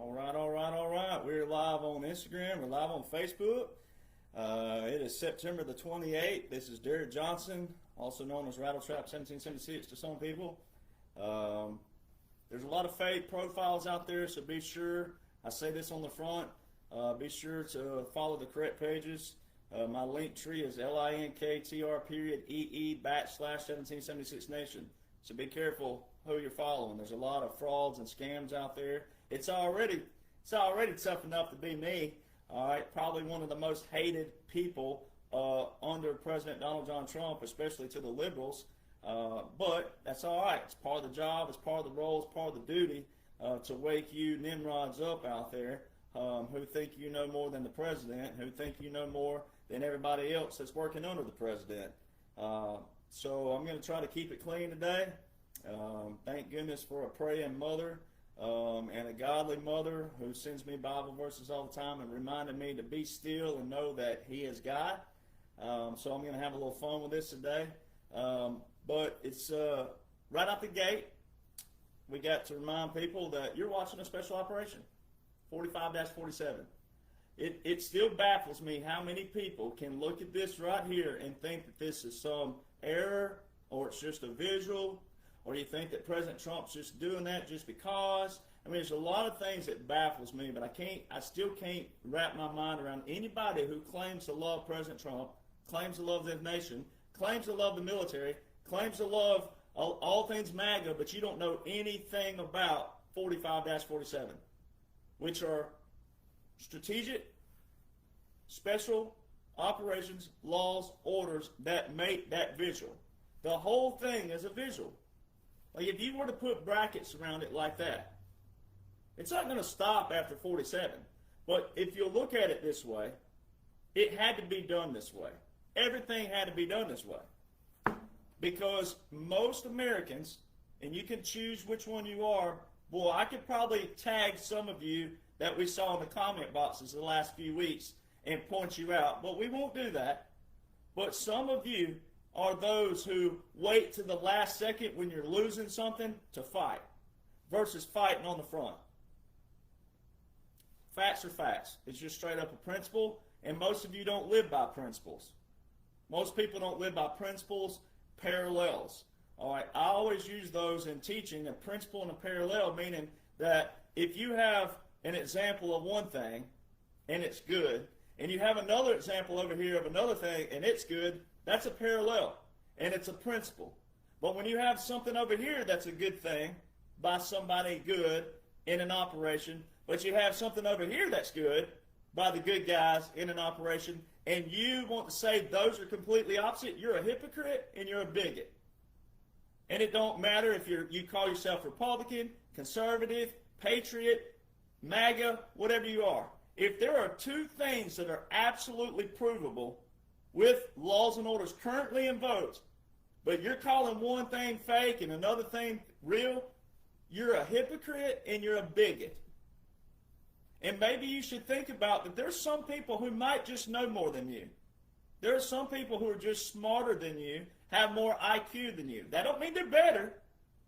All right. We're live on Instagram. We're live on Facebook. It is September the 28th. This is Jonhson, also known as Rattletrap 1776 to some people. There's a lot of fake profiles out there, so be sure, I say this on the front, be sure to follow the correct pages. My link tree is linktr.ee/1776 Nation. So be careful who you're following. There's a lot of frauds and scams out there. It's already tough enough to be me. All right, probably one of the most hated people under President Donald John Trump, especially to the liberals. But that's all right. It's part of the job. It's part of the role. It's part of the duty to wake you Nimrods up out there who think you know more than the president, who think you know more than everybody else that's working under the president. So I'm going to try to keep it clean today. Thank goodness for a praying mother and a godly mother who sends me Bible verses all the time and reminded me to be still and know that He is God. So I'm going to have a little fun with this today. But it's right out the gate, we got to remind people that you're watching a special operation, 45-47. It still baffles me how many people can look at this right here and think that this is some error or it's just a visual, or you think that President Trump's just doing that just because. I mean, there's a lot of things that baffles me, but I still can't wrap my mind around anybody who claims to love President Trump, claims to love this nation, claims to love the military, claims to love all things MAGA, but you don't know anything about 45-47, which are strategic, special operations, laws, orders that make that visual. The whole thing is a visual. Like if you were to put brackets around it like that, it's not going to stop after 47. But if you look at it this way, it had to be done this way. Everything had to be done this way. Because most Americans, and you can choose which one you are, boy, I could probably tag some of you that we saw in the comment boxes the last few weeks and point you out. But we won't do that. But some of you are those who wait to the last second when you're losing something to fight versus fighting on the front. Facts are facts. It's just straight up a principle, and most of you don't live by principles. Most people don't live by principles, parallels. All right, I always use those in teaching, a principle and a parallel, meaning that if you have an example of one thing and it's good, and you have another example over here of another thing and it's good, that's a parallel, and it's a principle. But when you have something over here that's a good thing by somebody good in an operation, but you have something over here that's good by the good guys in an operation, and you want to say those are completely opposite, you're a hypocrite and you're a bigot. And it don't matter if you call yourself Republican, conservative, patriot, MAGA, whatever you are. If there are two things that are absolutely provable with laws and orders currently invoked, but you're calling one thing fake and another thing real, you're a hypocrite and you're a bigot. And maybe you should think about that there's some people who might just know more than you. There are some people who are just smarter than you, have more IQ than you. That don't mean they're better.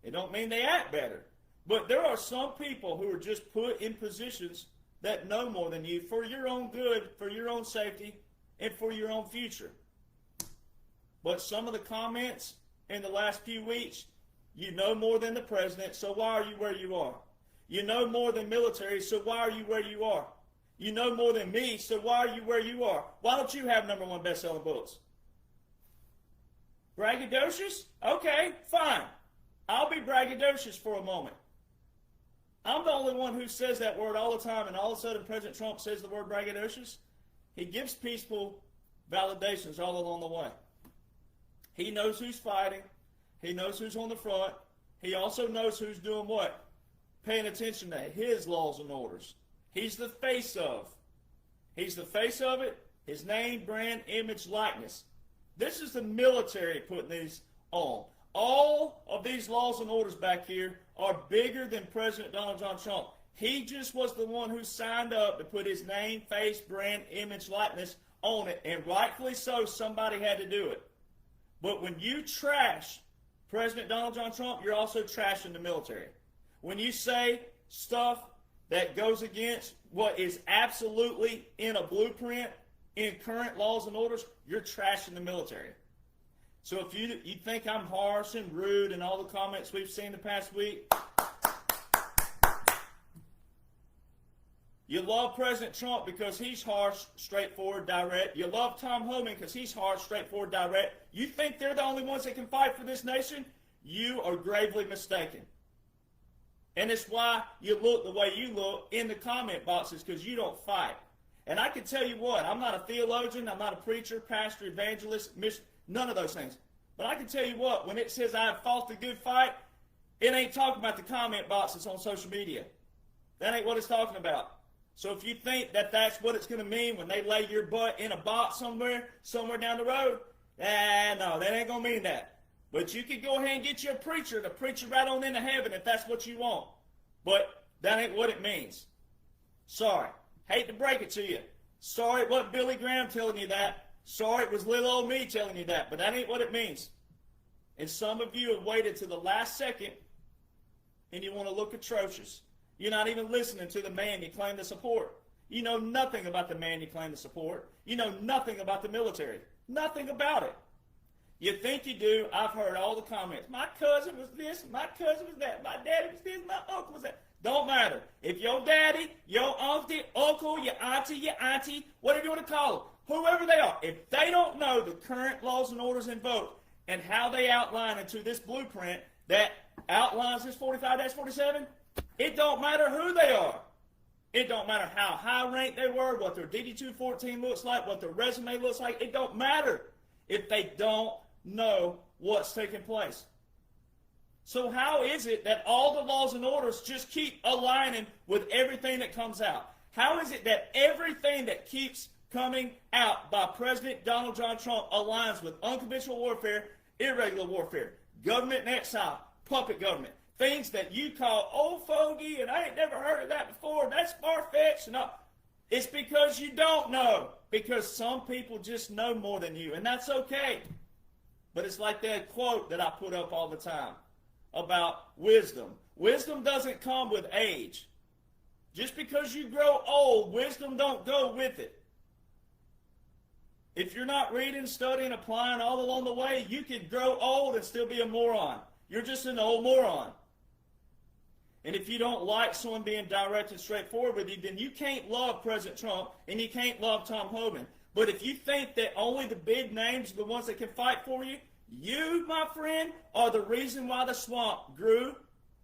It don't mean they act better. But there are some people who are just put in positions that know more than you for your own good, for your own safety, and for your own future. But some of the comments in the last few weeks, you know more than the president, so why are you where you are? You know more than military, so why are you where you are? You know more than me, so why are you where you are? Why don't you have #1 best-selling books? Braggadocious? Okay, fine. I'll be braggadocious for a moment. I'm the only one who says that word all the time, and all of a sudden President Trump says the word braggadocious. He gives peaceful validations all along the way. He knows who's fighting. He knows who's on the front. He also knows who's doing what? Paying attention to his laws and orders. He's the face of. He's the face of it. His name, brand, image, likeness. This is the military putting these on. All of these laws and orders back here are bigger than President Donald John Trump. He just was the one who signed up to put his name, face, brand, image, likeness on it, and rightfully so, somebody had to do it. But when you trash President Donald John Trump, you're also trashing the military. When you say stuff that goes against what is absolutely in a blueprint in current laws and orders, you're trashing the military. So if you think I'm harsh and rude and all the comments we've seen the past week, you love President Trump because he's harsh, straightforward, direct. You love Tom Homan because he's harsh, straightforward, direct. You think they're the only ones that can fight for this nation? You are gravely mistaken. And it's why you look the way you look in the comment boxes, because you don't fight. And I can tell you what, I'm not a theologian, I'm not a preacher, pastor, evangelist, none of those things. But I can tell you what, when it says I have fought the good fight, it ain't talking about the comment boxes on social media. That ain't what it's talking about. So if you think that that's what it's going to mean when they lay your butt in a box somewhere down the road, no, that ain't going to mean that. But you can go ahead and get you a preacher to preach you right on into heaven if that's what you want. But that ain't what it means. Sorry. Hate to break it to you. Sorry it wasn't Billy Graham telling you that. Sorry it was little old me telling you that. But that ain't what it means. And some of you have waited to the last second and you want to look atrocious. You're not even listening to the man you claim to support. You know nothing about the man you claim to support. You know nothing about the military. Nothing about it. You think you do. I've heard all the comments. My cousin was this, my cousin was that, my daddy was this, my uncle was that. Don't matter. If your daddy, your uncle, your auntie, whatever you want to call them, whoever they are, if they don't know the current laws and orders invoked and how they outline into this blueprint that outlines this 45-47, it don't matter who they are. It don't matter how high ranked they were, what their DD-214 looks like, what their resume looks like. It don't matter if they don't know what's taking place. So how is it that all the laws and orders just keep aligning with everything that comes out? How is it that everything that keeps coming out by President Donald John Trump aligns with unconventional warfare, irregular warfare, government in exile, puppet government, things that you call old fogey and I ain't never heard of that before, that's far-fetched and all. It's because you don't know. Because some people just know more than you, and that's okay. But it's like that quote that I put up all the time about wisdom. Wisdom doesn't come with age. Just because you grow old, wisdom don't go with it. If you're not reading, studying, applying all along the way, you can grow old and still be a moron. You're just an old moron. And if you don't like someone being direct and straightforward with you, then you can't love President Trump and you can't love Tom Homan. But if you think that only the big names are the ones that can fight for you, you, my friend, are the reason why the swamp grew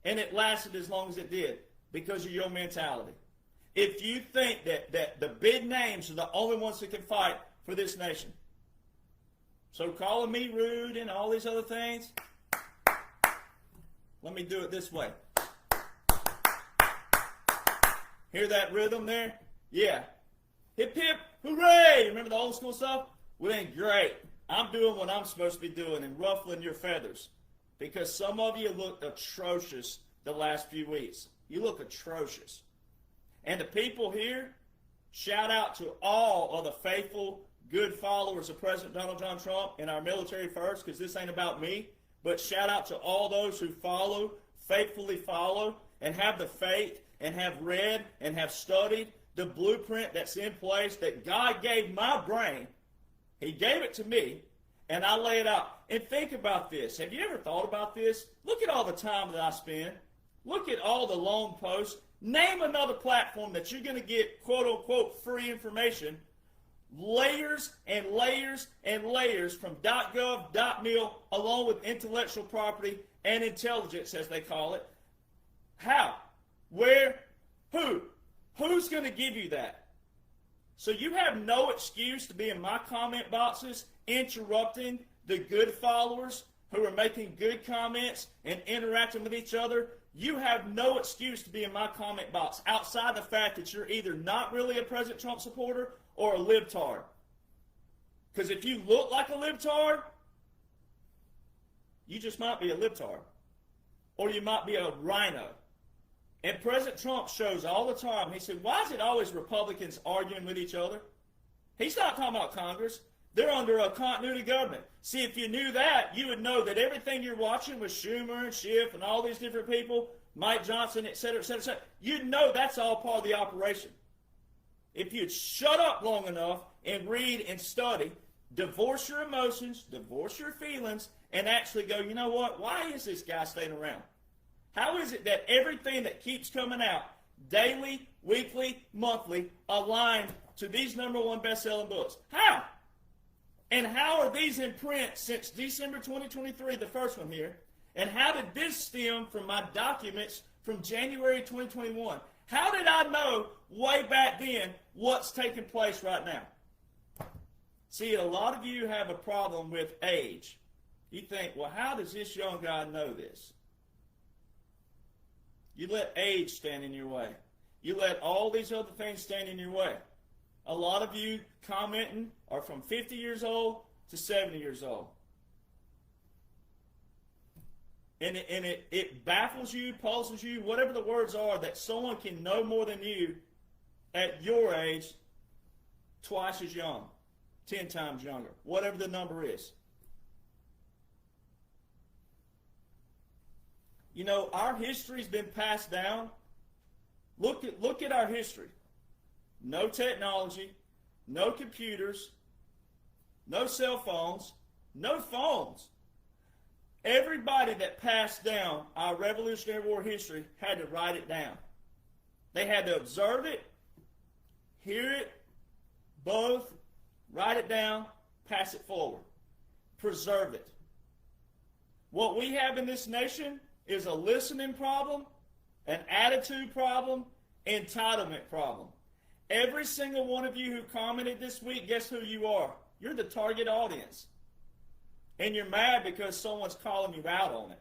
and it lasted as long as it did, because of your mentality. If you think that the big names are the only ones that can fight for this nation. So calling me rude and all these other things, let me do it this way. Hear that rhythm there? Yeah. Hip, hip, hooray! Remember the old school stuff? Well, then great. I'm doing what I'm supposed to be doing and ruffling your feathers. Because some of you look atrocious the last few weeks. You look atrocious. And the people here, shout out to all of the faithful, good followers of President Donald John Trump and our military first, because this ain't about me. But shout out to all those who follow, faithfully follow, and have the faith, and have read, and have studied the blueprint that's in place that God gave my brain. He gave it to me, and I lay it out. And think about this. Have you ever thought about this? Look at all the time that I spend. Look at all the long posts. Name another platform that you're going to get quote-unquote free information. Layers and layers and layers from .gov, .mil, along with intellectual property and intelligence, as they call it. How? Where? Who? Who's going to give you that? So you have no excuse to be in my comment boxes interrupting the good followers who are making good comments and interacting with each other. You have no excuse to be in my comment box outside the fact that you're either not really a President Trump supporter or a libtard. Because if you look like a libtard, you just might be a libtard. Or you might be a rhino. And President Trump shows all the time, he said, why is it always Republicans arguing with each other? He's not talking about Congress. They're under a continuity government. See, if you knew that, you would know that everything you're watching with Schumer and Schiff and all these different people Mike Jonhson, et cetera, et cetera, et cetera. You know that's all part of the operation. If you'd shut up long enough and read and study, divorce your emotions, divorce your feelings, and actually go, you know what? Why is this guy staying around? How is it that everything that keeps coming out, daily, weekly, monthly, aligned to these #1 best-selling books? How? And how are these in print since December 2023, the first one here? And how did this stem from my documents from January 2021? How did I know way back then what's taking place right now? See, a lot of you have a problem with age. You think, well, how does this young guy know this? You let age stand in your way. You let all these other things stand in your way. A lot of you commenting are from 50 years old to 70 years old. And it baffles you, puzzles you, whatever the words are, that someone can know more than you at your age, twice as young, 10 times younger, whatever the number is. You know, our history's been passed down. Look at our history. No technology, no computers, no cell phones, no phones. Everybody that passed down our Revolutionary War history had to write it down. They had to observe it, hear it, both, write it down, pass it forward, preserve it. What we have in this nation is a listening problem, an attitude problem, entitlement problem. Every single one of you who commented this week, guess who you are? You're the target audience. And you're mad because someone's calling you out on it.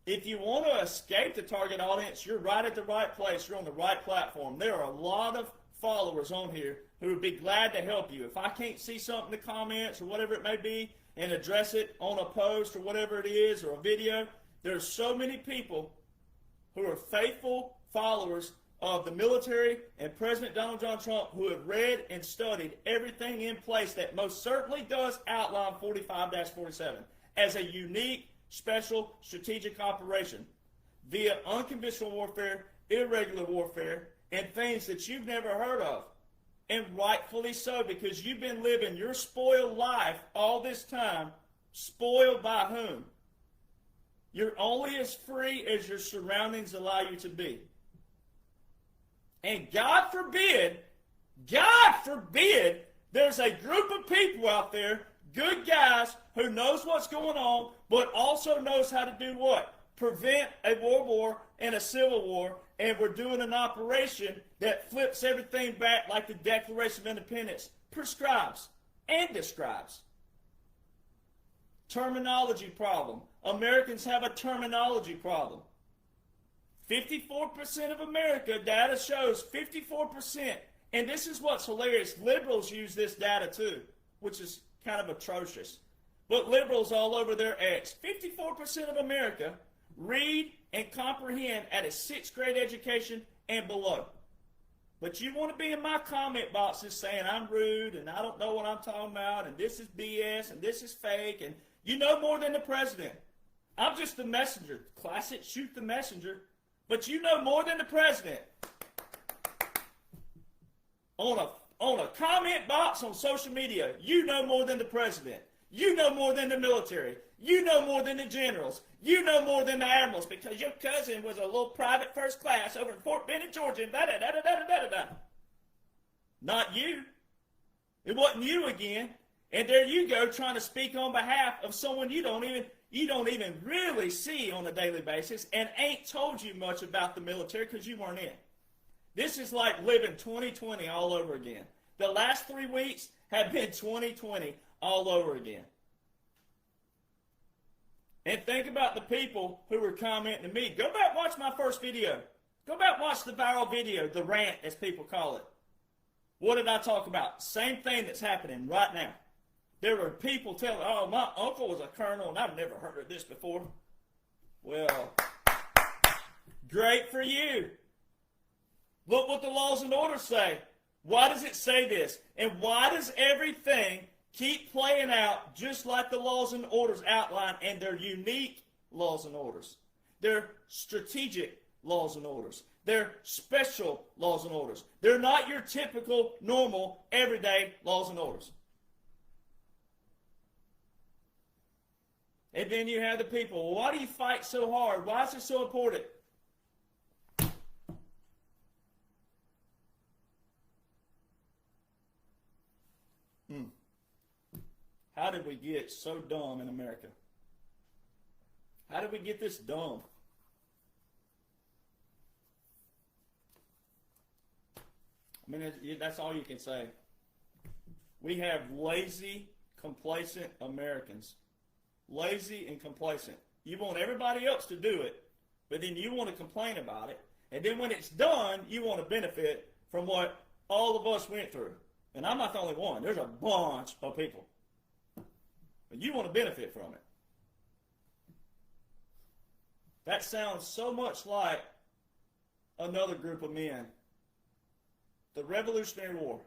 If you want to escape the target audience, you're right at the right place. You're on the right platform. There are a lot of followers on here who would be glad to help you. If I can't see something in the comments or whatever it may be and address it on a post or whatever it is or a video, there's so many people who are faithful followers of the military and President Donald John Trump who have read and studied everything in place that most certainly does outline 45-47 as a unique, special, strategic operation via unconventional warfare, irregular warfare, and things that you've never heard of. And rightfully so, because you've been living your spoiled life all this time, spoiled by whom? You're only as free as your surroundings allow you to be. And God forbid, there's a group of people out there, good guys, who knows what's going on, but also knows how to do what? Prevent a world war and a civil war, and we're doing an operation that flips everything back like the Declaration of Independence prescribes and describes. Terminology problem. Americans have a terminology problem. 54% of America, data shows 54%. And this is what's hilarious. Liberals use this data too, which is kind of atrocious. But liberals all over their X. 54% of America read and comprehend at a 6th grade education and below. But you want to be in my comment boxes saying I'm rude and I don't know what I'm talking about and this is BS and this is fake and you know more than the president. I'm just the messenger. Classic shoot the messenger. But you know more than the president. On a comment box on social media, you know more than the president. You know more than the military. You know more than the generals. You know more than the admirals because your cousin was a little private first class over in Fort Benning, Georgia. Not you. It wasn't you again. And there you go trying to speak on behalf of someone you don't even really see on a daily basis and ain't told you much about the military because you weren't in. This is like living 2020 all over again. The last 3 weeks have been 2020 all over again. And think about the people who were commenting to me. Go back and watch my first video. Go back and watch the viral video, the rant as people call it. What did I talk about? Same thing that's happening right now. There were people telling, oh, my uncle was a colonel and I've never heard of this before. Well, great for you. Look what the laws and orders say. Why does it say this? And why does everything keep playing out just like the laws and orders outline, and they're unique laws and orders? They're strategic laws and orders. They're special laws and orders. They're not your typical, normal, everyday laws and orders. And then you have the people, well, why do you fight so hard? Why is it so important? How did we get so dumb in America? How did we get this dumb? I mean, that's all you can say. We have lazy, complacent Americans. Lazy and complacent. You want everybody else to do it, but then you want to complain about it. And then when it's done, you want to benefit from what all of us went through. And I'm not the only one. There's a bunch of people. But you want to benefit from it. That sounds so much like another group of men. The Revolutionary War.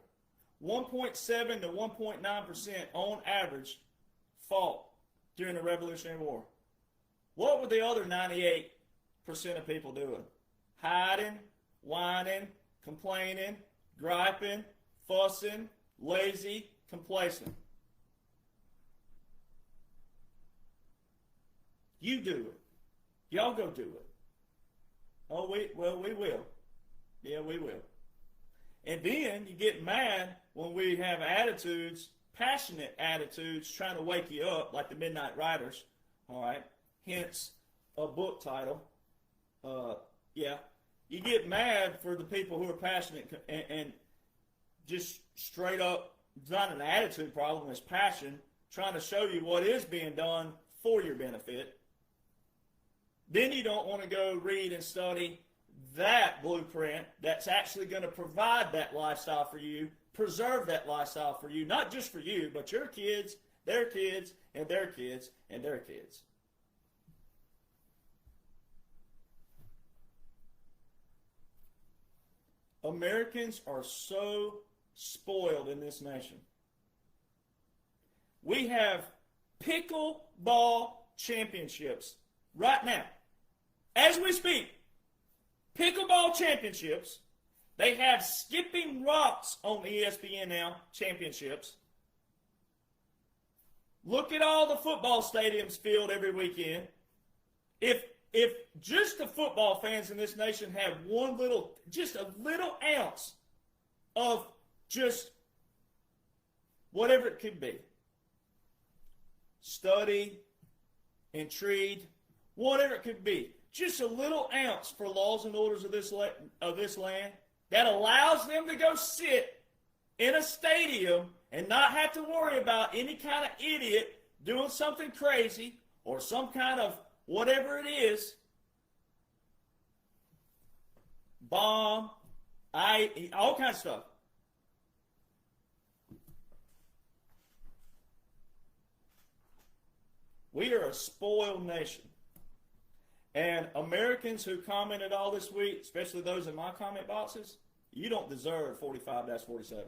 1.7 to 1.9% on average fought during the Revolutionary War. What were the other 98% of people doing? Hiding, whining, complaining, griping, fussing, lazy, complacent. You do it. Y'all go do it. Oh, we will. Yeah, we will. And then you get mad when we have attitudes, passionate attitudes, trying to wake you up, like the Midnight Riders. All right. Hence a book title. You get mad for the people who are passionate and just straight up, it's not an attitude problem, it's passion, trying to show you what is being done for your benefit. Then you don't want to go read and study that blueprint that's actually going to provide that lifestyle for you, preserve that lifestyle for you, not just for you, but your kids, their kids, and their kids, and their kids. Americans are so spoiled in this nation. We have pickleball championships right now. As we speak, pickleball championships. They have skipping rocks on ESPN now, championships. Look at all the football stadiums filled every weekend. If just the football fans in this nation have just a little ounce of just whatever it could be, study, intrigue, whatever it could be, just a little ounce for laws and orders of this land that allows them to go sit in a stadium and not have to worry about any kind of idiot doing something crazy or some kind of whatever it is, bomb, all kinds of stuff. We are a spoiled nation. And Americans who commented all this week, especially those in my comment boxes, you don't deserve 45-47.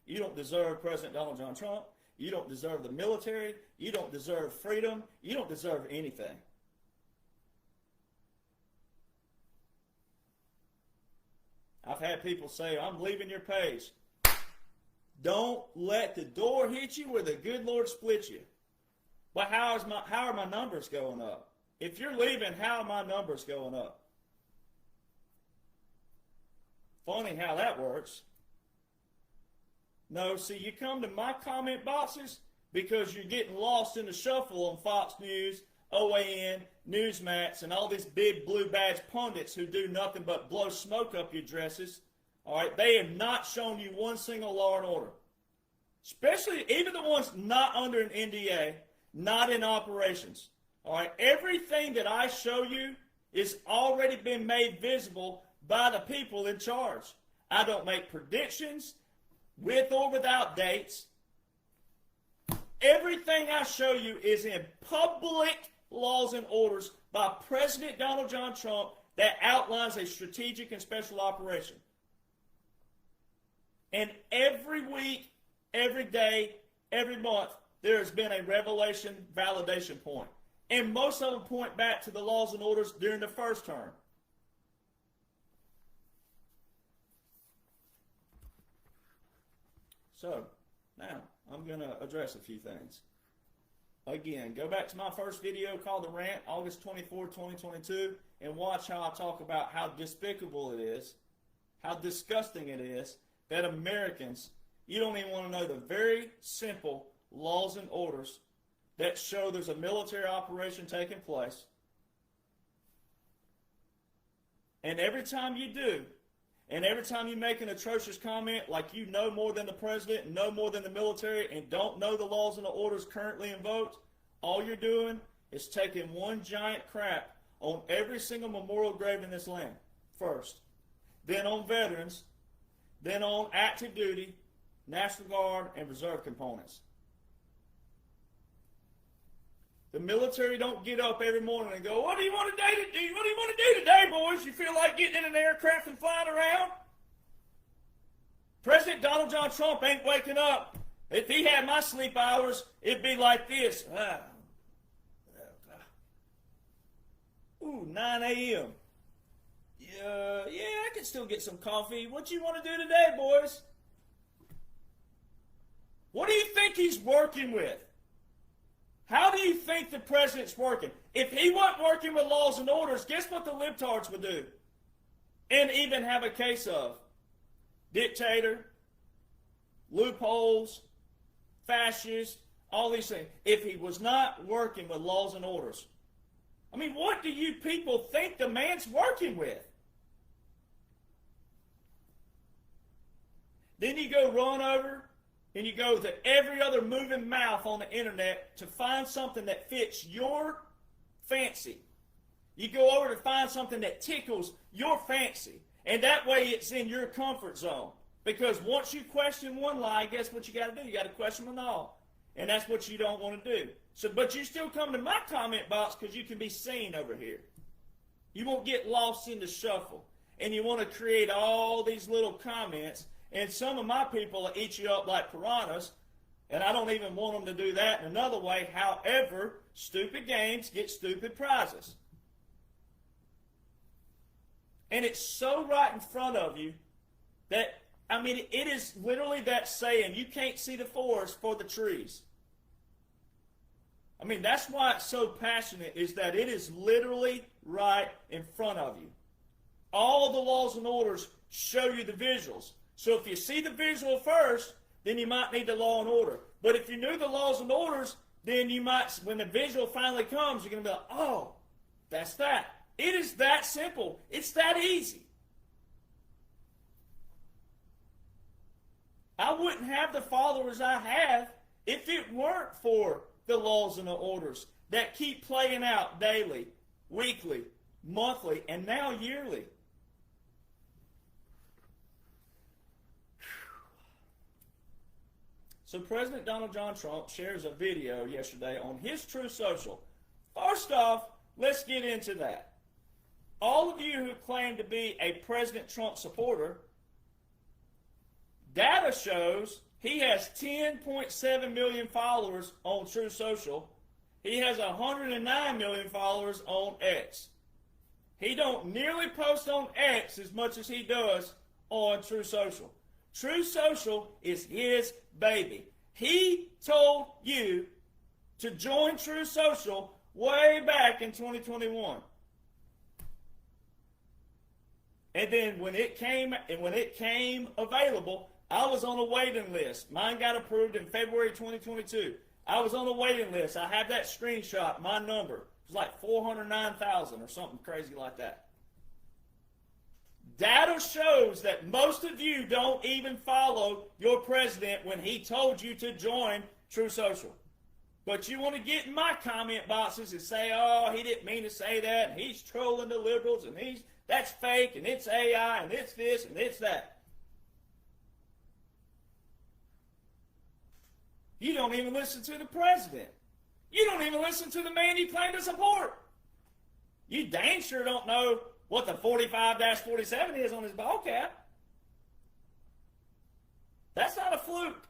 You don't deserve President Donald John Trump. You don't deserve the military. You don't deserve freedom. You don't deserve anything. I've had people say, I'm leaving your page. Don't let the door hit you where the good Lord split you. But how are my numbers going up? If you're leaving, how are my numbers going up? Funny how that works. No, see, you come to my comment boxes because you're getting lost in the shuffle on Fox News, OAN, Newsmax, and all these big blue badge pundits who do nothing but blow smoke up your dresses. All right, they have not shown you one single law and order. Especially even the ones not under an NDA, not in operations. All right, everything that I show you is already been made visible by the people in charge. I don't make predictions with or without dates. Everything I show you is in public laws and orders by President Donald John Trump that outlines a strategic and special operation. And every week, every day, every month, there has been a revelation validation point. And most of them point back to the laws and orders during the first term. So, now, I'm going to address a few things. Again, go back to my first video called The Rant, August 24, 2022, and watch how I talk about how despicable it is, how disgusting it is, that Americans, you don't even want to know the very simple laws and orders that show there's a military operation taking place. And every time you do, and every time you make an atrocious comment like you know more than the president, know more than the military, and don't know the laws and the orders currently invoked, all you're doing is taking one giant crap on every single memorial grave in this land first. Then on veterans, then on active duty, National Guard, and reserve components. The military don't get up every morning and go, what do you want to do? What do you want to do today, boys? You feel like getting in an aircraft and flying around? President Donald John Trump ain't waking up. If he had my sleep hours, it'd be like this. 9 a.m. Yeah, I can still get some coffee. What you want to do today, boys? What do you think he's working with? How do you think the president's working? If he wasn't working with laws and orders, guess what the libtards would do? And even have a case of dictator, loopholes, fascist, all these things. If he was not working with laws and orders. I mean, what do you people think the man's working with? Then you go run over and you go to every other moving mouth on the internet to find something that fits your fancy. You go over to find something that tickles your fancy. And that way it's in your comfort zone. Because once you question one lie, guess what you got to do? You got to question them all. And that's what you don't want to do. So, but you still come to my comment box because you can be seen over here. You won't get lost in the shuffle. And you want to create all these little comments. And some of my people will eat you up like piranhas. And I don't even want them to do that in another way. However, stupid games get stupid prizes. And it's so right in front of you that, I mean, it is literally that saying, you can't see the forest for the trees. I mean, that's why it's so passionate, is that it is literally right in front of you. All the laws and orders show you the visuals. So if you see the visual first, then you might need the law and order. But if you knew the laws and orders, then you might, when the visual finally comes, you're going to be like, oh, that's that. It is that simple. It's that easy. I wouldn't have the followers I have if it weren't for the laws and the orders that keep playing out daily, weekly, monthly, and now yearly. So President Donald John Trump shares a video yesterday on his Truth Social. First off, let's get into that. All of you who claim to be a President Trump supporter, data shows he has 10.7 million followers on Truth Social. He has 109 million followers on X. He don't nearly post on X as much as he does on Truth Social. Truth Social is his baby. He told you to join Truth Social way back in 2021. And then when it came available, I was on a waiting list. Mine got approved in February 2022. I was on a waiting list. I have that screenshot, my number. It was like 409,000 or something crazy like that. Data shows that most of you don't even follow your president when he told you to join Truth Social. But you want to get in my comment boxes and say, oh, he didn't mean to say that, and he's trolling the liberals, and that's fake, and it's AI, and it's this, and it's that. You don't even listen to the president. You don't even listen to the man you claim to support. You dang sure don't know what the 45-47 is on his ball cap. That's not a fluke.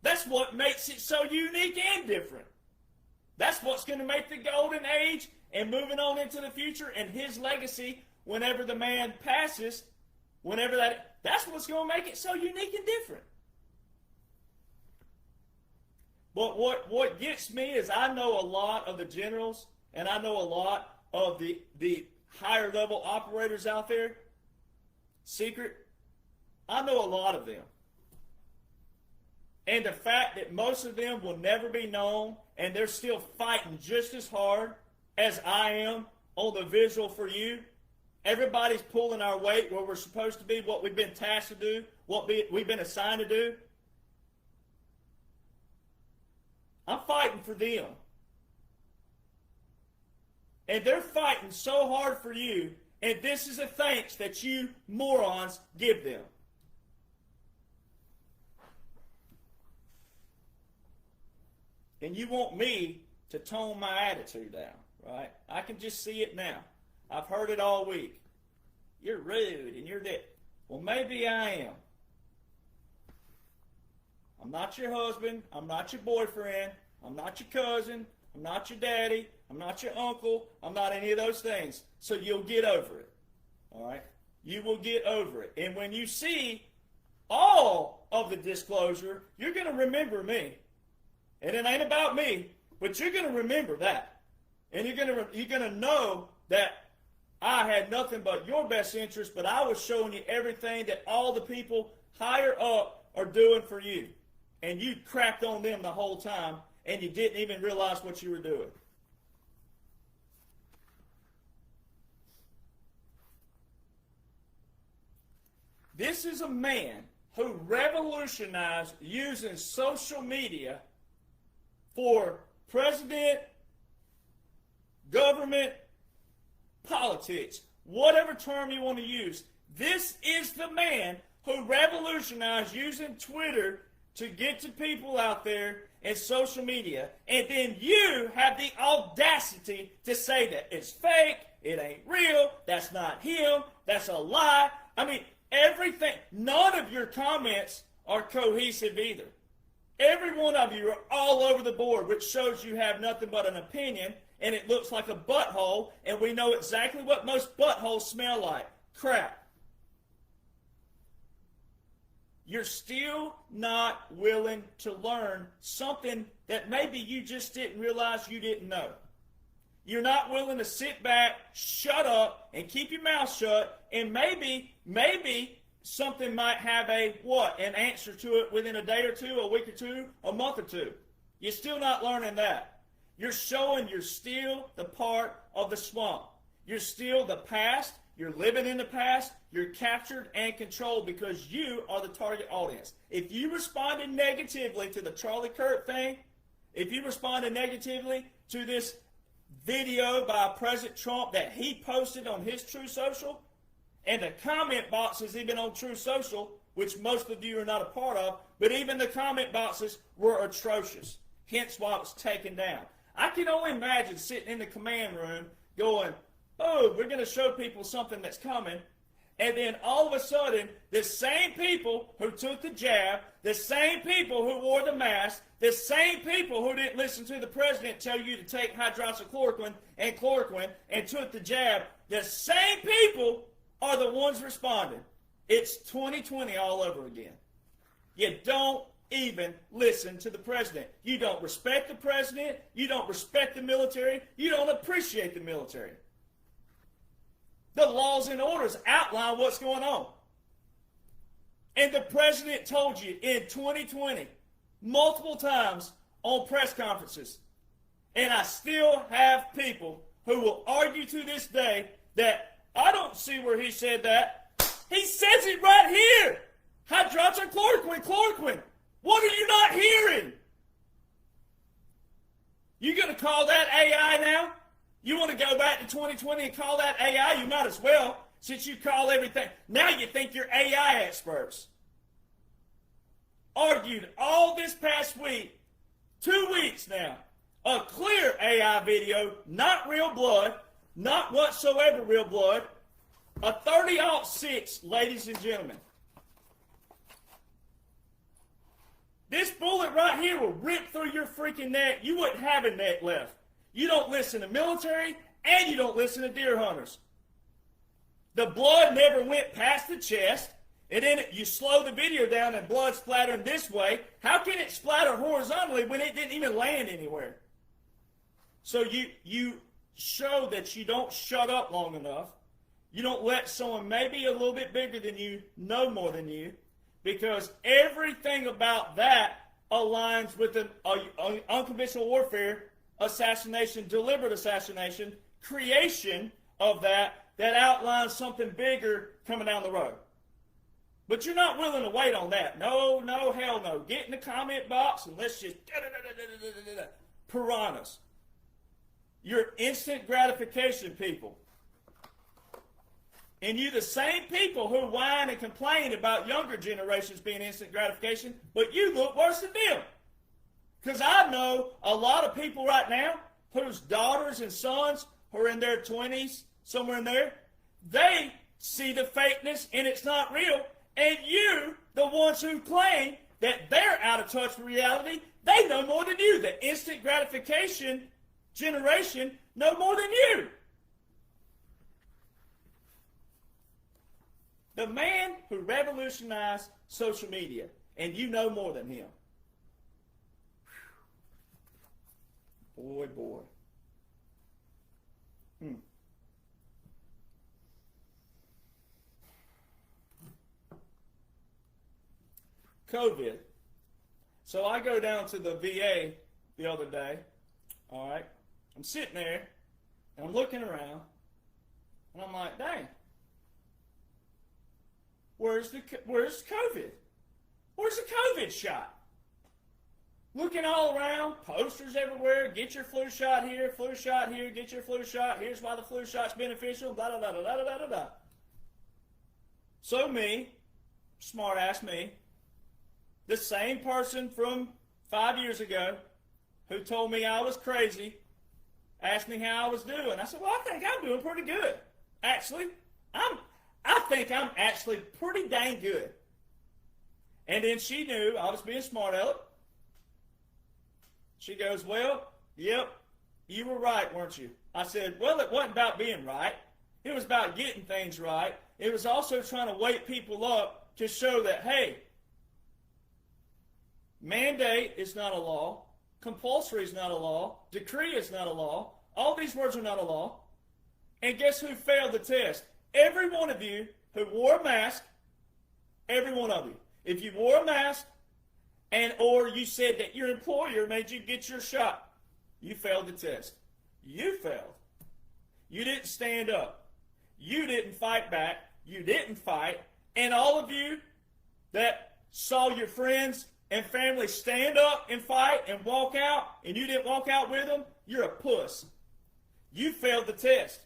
That's what makes it so unique and different. That's what's going to make the golden age and moving on into the future and his legacy whenever the man passes, that's what's going to make it so unique and different. But what gets me is I know a lot of the generals and I know a lot of the higher level operators out there, secret. I know a lot of them. And the fact that most of them will never be known and they're still fighting just as hard as I am on the visual for you. Everybody's pulling our weight where we're supposed to be, what we've been tasked to do, what we've been assigned to do. I'm fighting for them. And they're fighting so hard for you, and this is a thanks that you morons give them. And you want me to tone my attitude down, right? I can just see it now. I've heard it all week. You're rude and you're that. Well, maybe I am. I'm not your husband. I'm not your boyfriend. I'm not your cousin. I'm not your daddy. I'm not your uncle. I'm not any of those things. So you'll get over it. All right? You will get over it. And when you see all of the disclosure, you're going to remember me. And it ain't about me, but you're going to remember that. And you're going to know that I had nothing but your best interest, but I was showing you everything that all the people higher up are doing for you. And you crapped on them the whole time, and you didn't even realize what you were doing. This is a man who revolutionized using social media for president, government, politics, whatever term you want to use. This is the man who revolutionized using Twitter to get to people out there and social media. And then you have the audacity to say that it's fake, it ain't real, that's not him, that's a lie. I mean, everything, none of your comments are cohesive either. Every one of you are all over the board, which shows you have nothing but an opinion, and it looks like a butthole, and we know exactly what most buttholes smell like. Crap. You're still not willing to learn something that maybe you just didn't realize you didn't know. You're not willing to sit back, shut up, and keep your mouth shut, and maybe something might have an answer to it within a day or two, a week or two, a month or two. You're still not learning that. You're showing you're still the part of the swamp. You're still the past. You're living in the past. You're captured and controlled because you are the target audience. If you responded negatively to the Charlie Kirk thing, if you responded negatively to this video by President Trump that he posted on his True Social, and the comment boxes even on True Social, which most of you are not a part of, but even the comment boxes were atrocious. Hence why it was taken down. I can only imagine sitting in the command room going, oh, we're going to show people something that's coming. And then all of a sudden, the same people who took the jab, the same people who wore the mask, the same people who didn't listen to the president tell you to take hydroxychloroquine and chloroquine and took the jab, the same people are the ones responding. It's 2020 all over again. You don't even listen to the president. You don't respect the president. You don't respect the military. You don't appreciate the military. The laws and orders outline what's going on. And the president told you in 2020 multiple times on press conferences, and I still have people who will argue to this day that I don't see where he said that. He says it right here. Hydroxychloroquine, chloroquine. What are you not hearing? You going to call that AI now? You want to go back to 2020 and call that AI? You might as well, since you call everything. Now you think you're AI experts. Argued all this past week, 2 weeks now, a clear AI video, not real blood, not whatsoever real blood, a 30-06, ladies and gentlemen. This bullet bullet right here will rip through your freaking neck. You wouldn't have a neck left. You don't listen to military, and you don't listen to deer hunters. The blood never went past the chest, and then you slow the video down and blood splattering this way. How can it splatter horizontally when it didn't even land anywhere? So you show that you don't shut up long enough. You don't let someone maybe a little bit bigger than you know more than you, because everything about that aligns with an unconventional warfare, assassination, deliberate assassination, creation of that outlines something bigger coming down the road. But you're not willing to wait on that. No, hell no. Get in the comment box and let's just piranhas. You're instant gratification people. And you the same people who whine and complain about younger generations being instant gratification, but you look worse than them. Because I know a lot of people right now whose daughters and sons who are in their 20s, somewhere in there, they see the fakeness and it's not real. And you, the ones who claim that they're out of touch with reality, they know more than you. The instant gratification generation know more than you. The man who revolutionized social media, and you know more than him. Boy. COVID. So I go down to the VA the other day, all right? I'm sitting there, and I'm looking around, and I'm like, dang, where's COVID? Where's the COVID shot? Looking all around, posters everywhere, get your flu shot here, get your flu shot, here's why the flu shot's beneficial, blah, blah, blah, blah, blah, blah, blah. So me, smart ass me, the same person from 5 years ago who told me I was crazy, asked me how I was doing. I said, well, I think I'm doing pretty good. Actually, I think I'm actually pretty dang good. And then she knew I was being smart aleck. She goes, well, yep, you were right, weren't you? I said, well, it wasn't about being right. It was about getting things right. It was also trying to wake people up to show that, hey, mandate is not a law. Compulsory is not a law. Decree is not a law. All these words are not a law. And guess who failed the test? Every one of you who wore a mask, every one of you. If you wore a mask or you said that your employer made you get your shot, you failed the test. You failed. You didn't stand up. You didn't fight back. You didn't fight. And all of you that saw your friends and family stand up and fight and walk out, and you didn't walk out with them, you're a puss. You failed the test.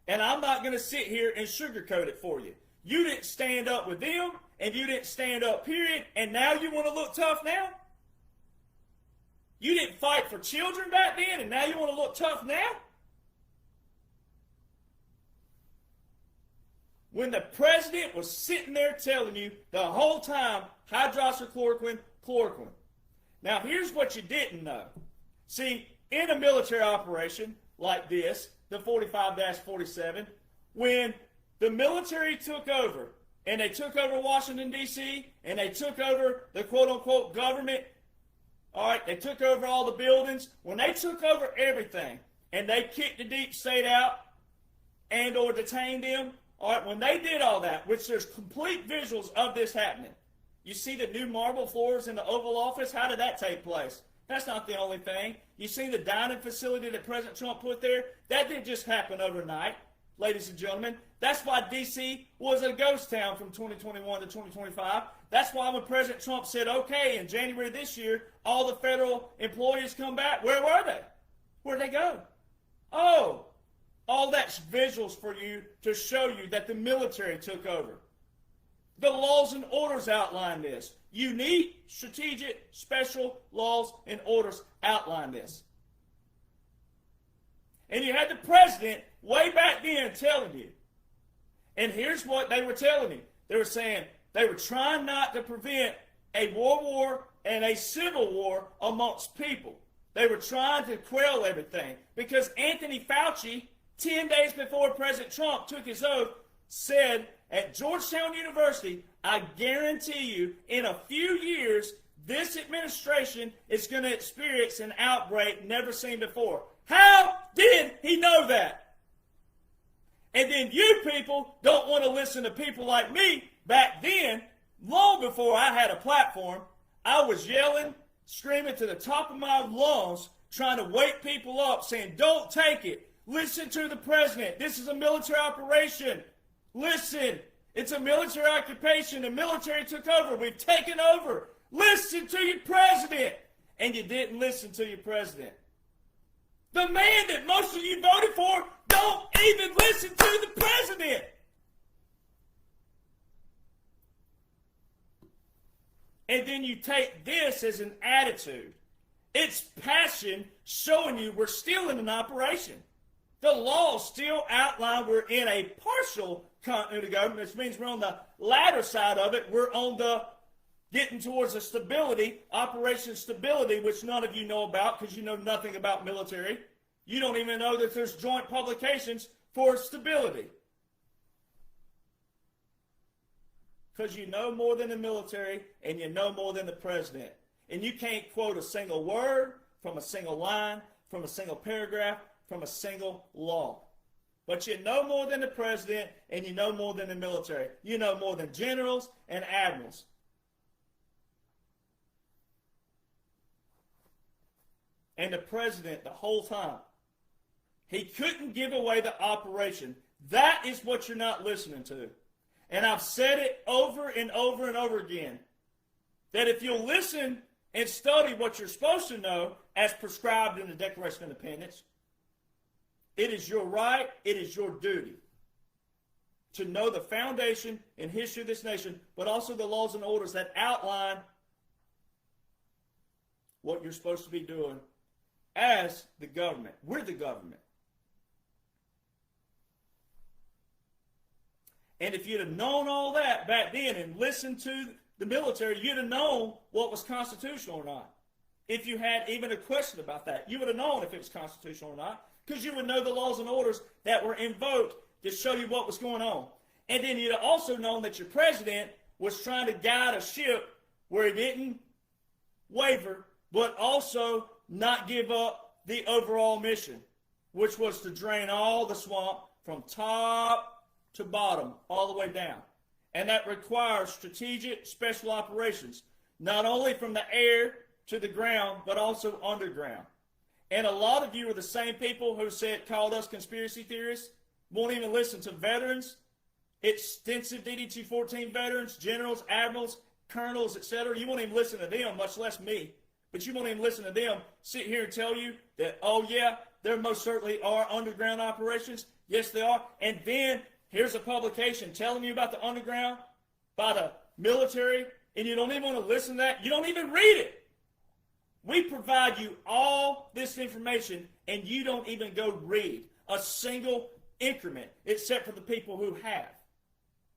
And I'm not going to sit here and sugarcoat it for you. You didn't stand up with them, and you didn't stand up, period, and now you want to look tough now? You didn't fight for children back then, and now you want to look tough now? When the president was sitting there telling you the whole time, hydroxychloroquine, chloroquine. Now, here's what you didn't know. See, in a military operation like this, the 45-47, when the military took over, and they took over Washington, D.C., and they took over the quote-unquote government, all right, they took over all the buildings. When they took over everything, and they kicked the deep state out and or detained them, all right, when they did all that, which there's complete visuals of this happening. You see the new marble floors in the Oval Office? How did that take place? That's not the only thing. You see the dining facility that President Trump put there? That didn't just happen overnight, ladies and gentlemen. That's why D.C. was a ghost town from 2021 to 2025. That's why when President Trump said, okay, in January this year, all the federal employees come back, where were they? Where'd they go? Oh, all that's visuals for you to show you that the military took over. The laws and orders outline this. Unique, strategic, special laws and orders outline this. And you had the president way back then telling you. And here's what they were telling you. They were saying they were trying not to prevent a world war and a civil war amongst people. They were trying to quell everything because Anthony Fauci, 10 days before President Trump took his oath, said at Georgetown University, I guarantee you, in a few years, this administration is going to experience an outbreak never seen before. How did he know that? And then you people don't want to listen to people like me. Back then, long before I had a platform, I was yelling, screaming to the top of my lungs, trying to wake people up, saying, don't take it. Listen to the president. This is a military operation. Listen, it's a military occupation. The military took over. We've taken over. Listen to your president. And you didn't listen to your president. The man that most of you voted for, don't even listen to the president. And then you take this as an attitude. It's passion showing you we're still in an operation. The laws still outline we're in a partial continuity of government, which means we're on the latter side of it. We're on the getting towards a stability, Operation Stability, which none of you know about because you know nothing about military. You don't even know that there's joint publications for stability. Because you know more than the military and you know more than the president. And you can't quote a single word from a single line, from a single paragraph, from a single law. But you know more than the president and you know more than the military. You know more than generals and admirals. And the president, the whole time, he couldn't give away the operation. That is what you're not listening to. And I've said it over and over and over again, that if you'll listen and study what you're supposed to know as prescribed in the Declaration of Independence, it is your right, it is your duty to know the foundation and history of this nation, but also the laws and orders that outline what you're supposed to be doing as the government. We're the government. And if you'd have known all that back then and listened to the military, you'd have known what was constitutional or not. If you had even a question about that, you would have known if it was constitutional or not, because you would know the laws and orders that were invoked to show you what was going on. And then you'd have also known that your president was trying to guide a ship where he didn't waver, but also not give up the overall mission, which was to drain all the swamp from top to bottom, all the way down. And that requires strategic special operations, not only from the air to the ground, but also underground. And a lot of you are the same people who called us conspiracy theorists, won't even listen to veterans, extensive DD-214 veterans, generals, admirals, colonels, etc. You won't even listen to them, much less me. But you won't even listen to them sit here and tell you that, oh yeah, there most certainly are underground operations. Yes, they are. And then here's a publication telling you about the underground by the military, and you don't even want to listen to that. You don't even read it. We provide you all this information, and you don't even go read a single increment, except for the people who have.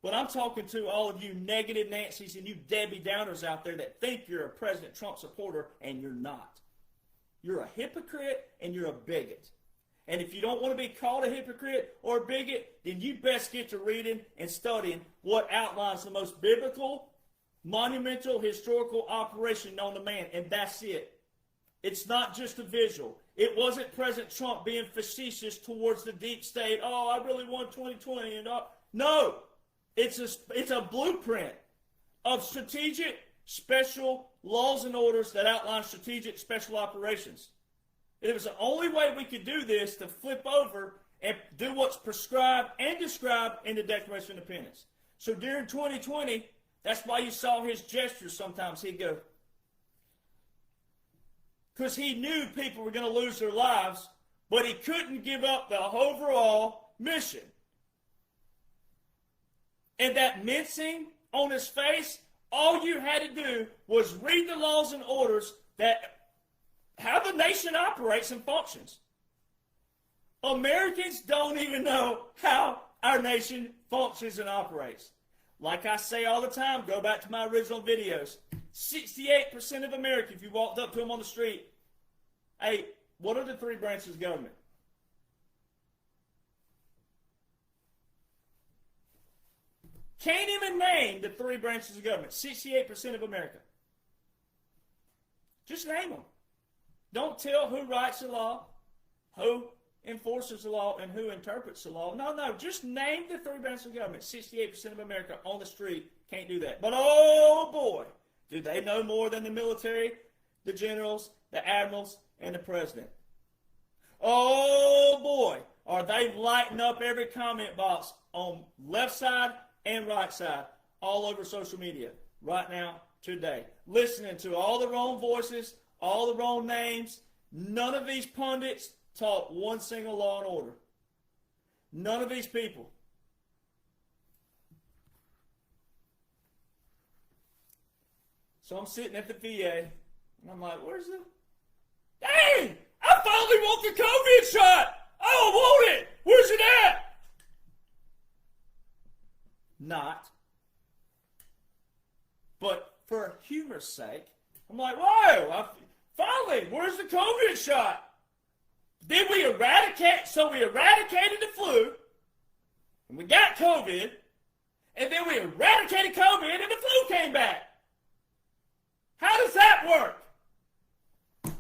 But I'm talking to all of you negative Nancys and you Debbie Downers out there that think you're a President Trump supporter, and you're not. You're a hypocrite, and you're a bigot. And if you don't want to be called a hypocrite or a bigot, then you best get to reading and studying what outlines the most biblical, monumental, historical operation known to man. And that's it. It's not just a visual. It wasn't President Trump being facetious towards the deep state. Oh, I really want 2020. And no, it's a blueprint of strategic special laws and orders that outline strategic special operations. It was the only way we could do this, to flip over and do what's prescribed and described in the Declaration of Independence. So during 2020, that's why you saw his gestures sometimes. He'd go, because he knew people were going to lose their lives, but he couldn't give up the overall mission. And that mincing on his face, all you had to do was read the laws and orders that how the nation operates and functions. Americans don't even know how our nation functions and operates. Like I say all the time, go back to my original videos. 68% of America, if you walked up to them on the street, hey, what are the three branches of government? Can't even name the three branches of government. 68% of America. Just name them. Don't tell who writes the law, who enforces the law, and who interprets the law. No. Just name the three branches of government. 68% of America on the street can't do that. But oh boy, do they know more than the military, the generals, the admirals, and the president. Oh boy, are they lighting up every comment box on left side and right side all over social media right now, today. Listening to all the wrong voices, all the wrong names. None of these pundits taught one single law and order. None of these people. So I'm sitting at the VA, and I'm like, where's the... Dang! I finally want the COVID shot! I don't want it! Where's it at? Not. But for humor's sake, I'm like, whoa! Finally, where's the COVID shot? Then we eradicated the flu, and we got COVID, and then we eradicated COVID, and the flu came back. How does that work?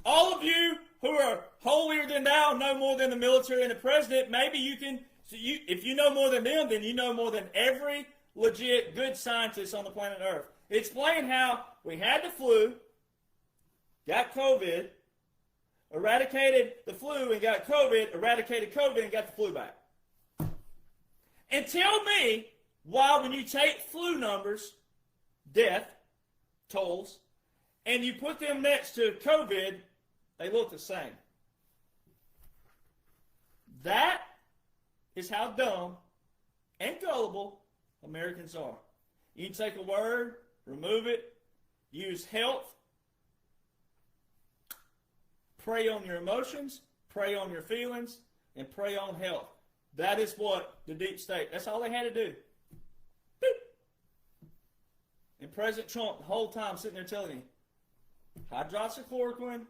All of you who are holier than thou know more than the military and the president. Maybe you can, if you know more than them, then you know more than every legit good scientist on the planet Earth. Explain how we had the flu, got COVID, eradicated the flu and got COVID, eradicated COVID and got the flu back. And tell me why when you take flu numbers, death tolls, and you put them next to COVID, they look the same. That is how dumb and gullible Americans are. You can take a word, remove it, use health, prey on your emotions, prey on your feelings, and prey on health. That is what the deep state, that's all they had to do. Boop. And President Trump the whole time sitting there telling you, hydroxychloroquine,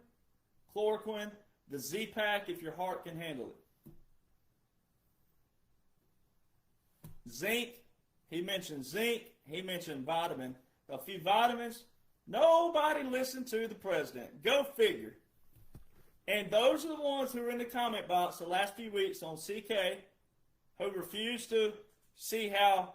chloroquine, the Z-Pack if your heart can handle it. Zinc, he mentioned zinc, he mentioned vitamin. A few vitamins, nobody listened to the president. Go figure. And those are the ones who were in the comment box the last few weeks on CK who refused to see how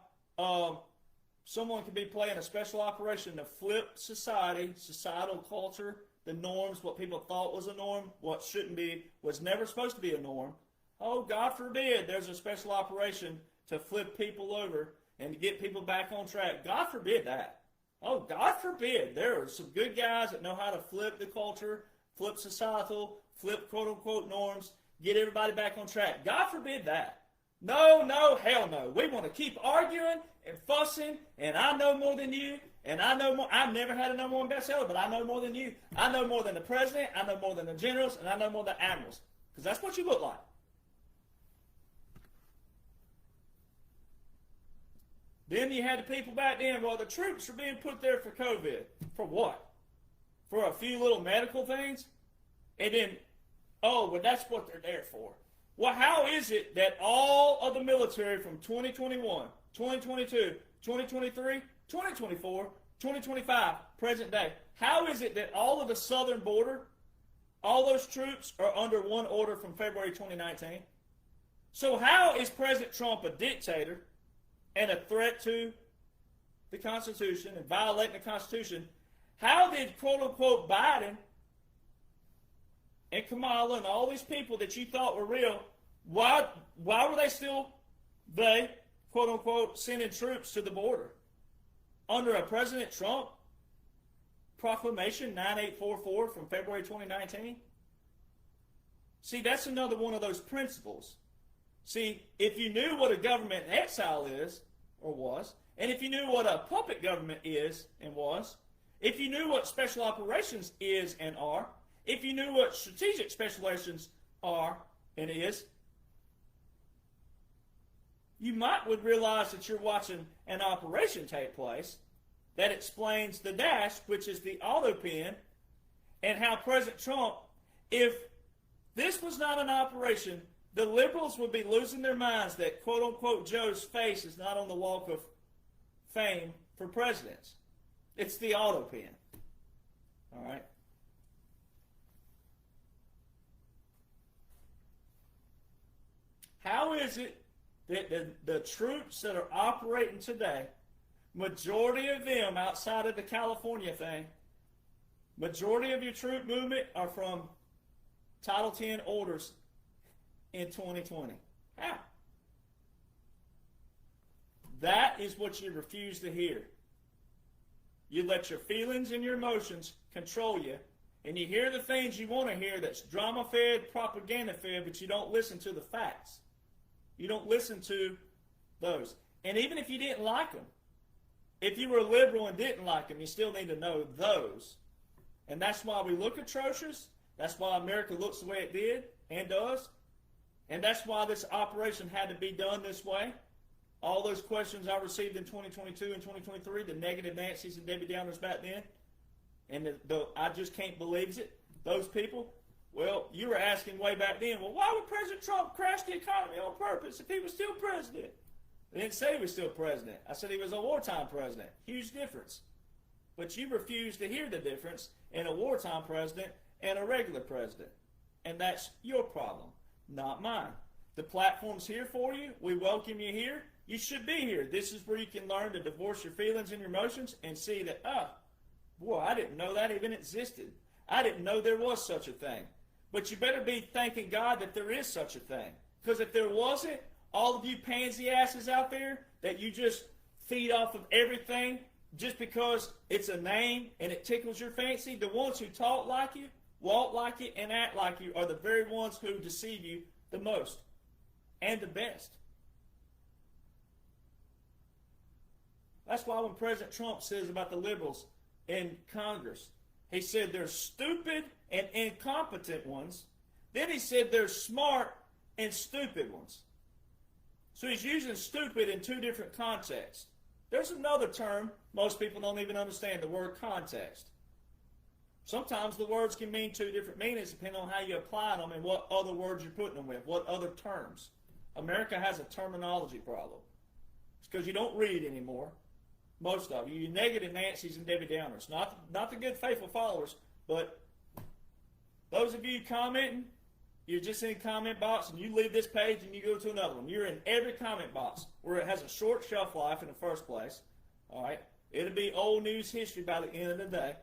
someone could be playing a special operation to flip society, societal culture, the norms, what people thought was a norm, what shouldn't be, was never supposed to be a norm. Oh, God forbid there's a special operation to flip people over and to get people back on track. God forbid that. Oh, God forbid. There are some good guys that know how to flip the culture, flip societal, flip quote-unquote norms, get everybody back on track. God forbid that. No, hell no. We want to keep arguing and fussing, and I know more than you, and I know more. I've never had a number one bestseller, but I know more than you. I know more than the president, I know more than the generals, and I know more than the admirals. Because that's what you look like. Then you had the people back then, well, the troops are being put there for COVID. For what? For a few little medical things? And then, oh, well, that's what they're there for. Well, how is it that all of the military from 2021, 2022, 2023, 2024, 2025, present day, how is it that all of the southern border, all those troops are under one order from February 2019? So how is President Trump a dictator and a threat to the Constitution and violating the Constitution? How did, quote-unquote, Biden and Kamala and all these people that you thought were real, why were they, quote-unquote, sending troops to the border? Under a President Trump proclamation 9844 from February 2019? See, that's another one of those principles. See, if you knew what a government in exile is, or was, and if you knew what a puppet government is and was, if you knew what special operations is and are, if you knew what strategic special operations are and is, you would realize that you're watching an operation take place that explains the dash, which is the auto pen, and how President Trump, if this was not an operation, the liberals would be losing their minds that quote-unquote Joe's face is not on the walk of fame for presidents. It's the auto pen. All right? How is it that the troops that are operating today, majority of them outside of the California thing, majority of your troop movement are from Title X orders in 2020? How? That is what you refuse to hear. You let your feelings and your emotions control you, and you hear the things you want to hear that's drama-fed, propaganda-fed, but you don't listen to the facts. You don't listen to those. And even if you didn't like them, if you were a liberal and didn't like them, you still need to know those. And that's why we look atrocious. That's why America looks the way it did and does. And that's why this operation had to be done this way. All those questions I received in 2022 and 2023, the negative Nancy's and Debbie Downers back then, and I just can't believe it. Those people, well, you were asking way back then, well, why would President Trump crash the economy on purpose if he was still president? I didn't say he was still president. I said he was a wartime president. Huge difference. But you refuse to hear the difference in a wartime president and a regular president. And that's your problem, not mine. The platform's here for you. We welcome you here. You should be here. This is where you can learn to divorce your feelings and your emotions and see that, boy, I didn't know that even existed. I didn't know there was such a thing. But you better be thanking God that there is such a thing. Because if there wasn't, all of you pansy asses out there that you just feed off of everything just because it's a name and it tickles your fancy, the ones who talk like you, walk like you, and act like you are the very ones who deceive you the most and the best. That's why when President Trump says about the liberals in Congress, he said they're stupid and incompetent ones. Then he said they're smart and stupid ones. So he's using stupid in two different contexts. There's another term most people don't even understand, the word context. Sometimes the words can mean two different meanings depending on how you apply them and what other words you're putting them with, what other terms. America has a terminology problem. It's because you don't read anymore. Most of you. You negative Nancy's and Debbie Downers. Not the good, faithful followers, but those of you commenting, you're just in the comment box and you leave this page and you go to another one. You're in every comment box where it has a short shelf life in the first place. All right? It'll be old news history by the end of the day.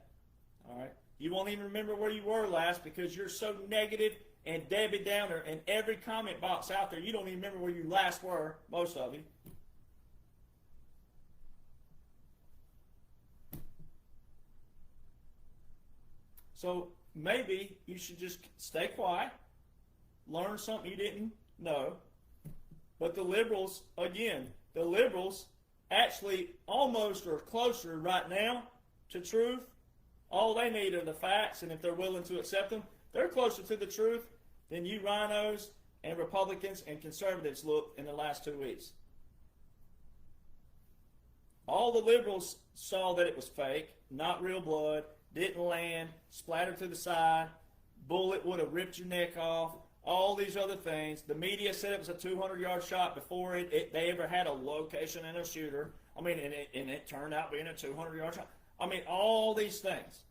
All right? You won't even remember where you were last because you're so negative and Debbie Downer in every comment box out there. You don't even remember where you last were, most of you. So maybe you should just stay quiet, learn something you didn't know. But the liberals, again, the liberals actually almost are closer right now to truth. All they need are the facts, and if they're willing to accept them, they're closer to the truth than you rhinos and Republicans and conservatives look in the last 2 weeks. All the liberals saw that it was fake, not real blood, didn't land, splattered to the side, bullet would have ripped your neck off, all these other things. The media said it was a 200-yard shot before they ever had a location and a shooter. I mean, and it turned out being a 200-yard shot. I mean, all these things.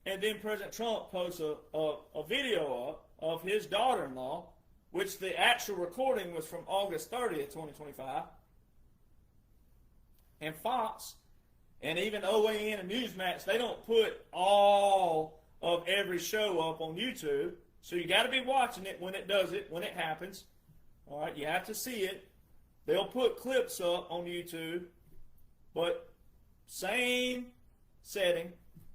And then President Trump posts a video up of his daughter-in-law, which the actual recording was from August 30th, 2025. And Fox and even OAN and Newsmax, they don't put all of every show up on YouTube. So you got to be watching it when it does it, when it happens. All right, you have to see it. They'll put clips up on YouTube, but same setting.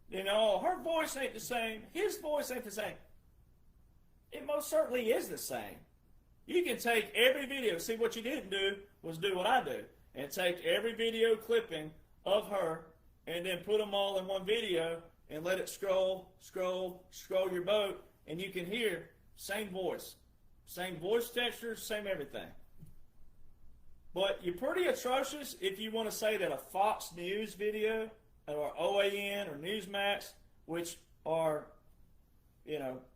You know, her voice ain't the same. His voice ain't the same. It most certainly is the same. You can take every video. See, what you didn't do was do what I do. And take every video clipping of her and then put them all in one video and let it scroll your boat, and you can hear same voice texture, same everything. But you're pretty atrocious if you want to say that a Fox News video or OAN or Newsmax, which are,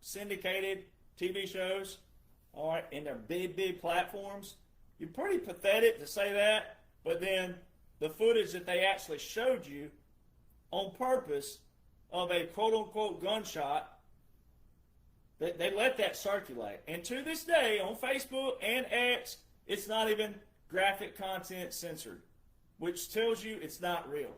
syndicated TV shows, all right, and they're big, big platforms, you're pretty pathetic to say that. But then the footage that they actually showed you on purpose of a quote-unquote gunshot, they let that circulate. And to this day, on Facebook and X, it's not even graphic content censored, which tells you it's not real.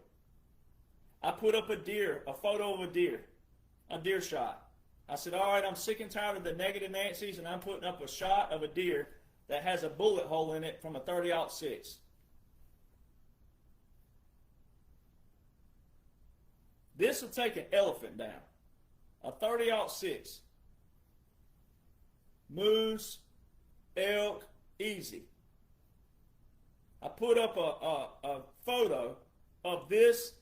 I put up a photo of a deer shot. I said, all right, I'm sick and tired of the negative Nancy's, and I'm putting up a shot of a deer that has a bullet hole in it from a 30-06. This will take an elephant down. A 30-06. Moose, elk, easy. I put up a photo of this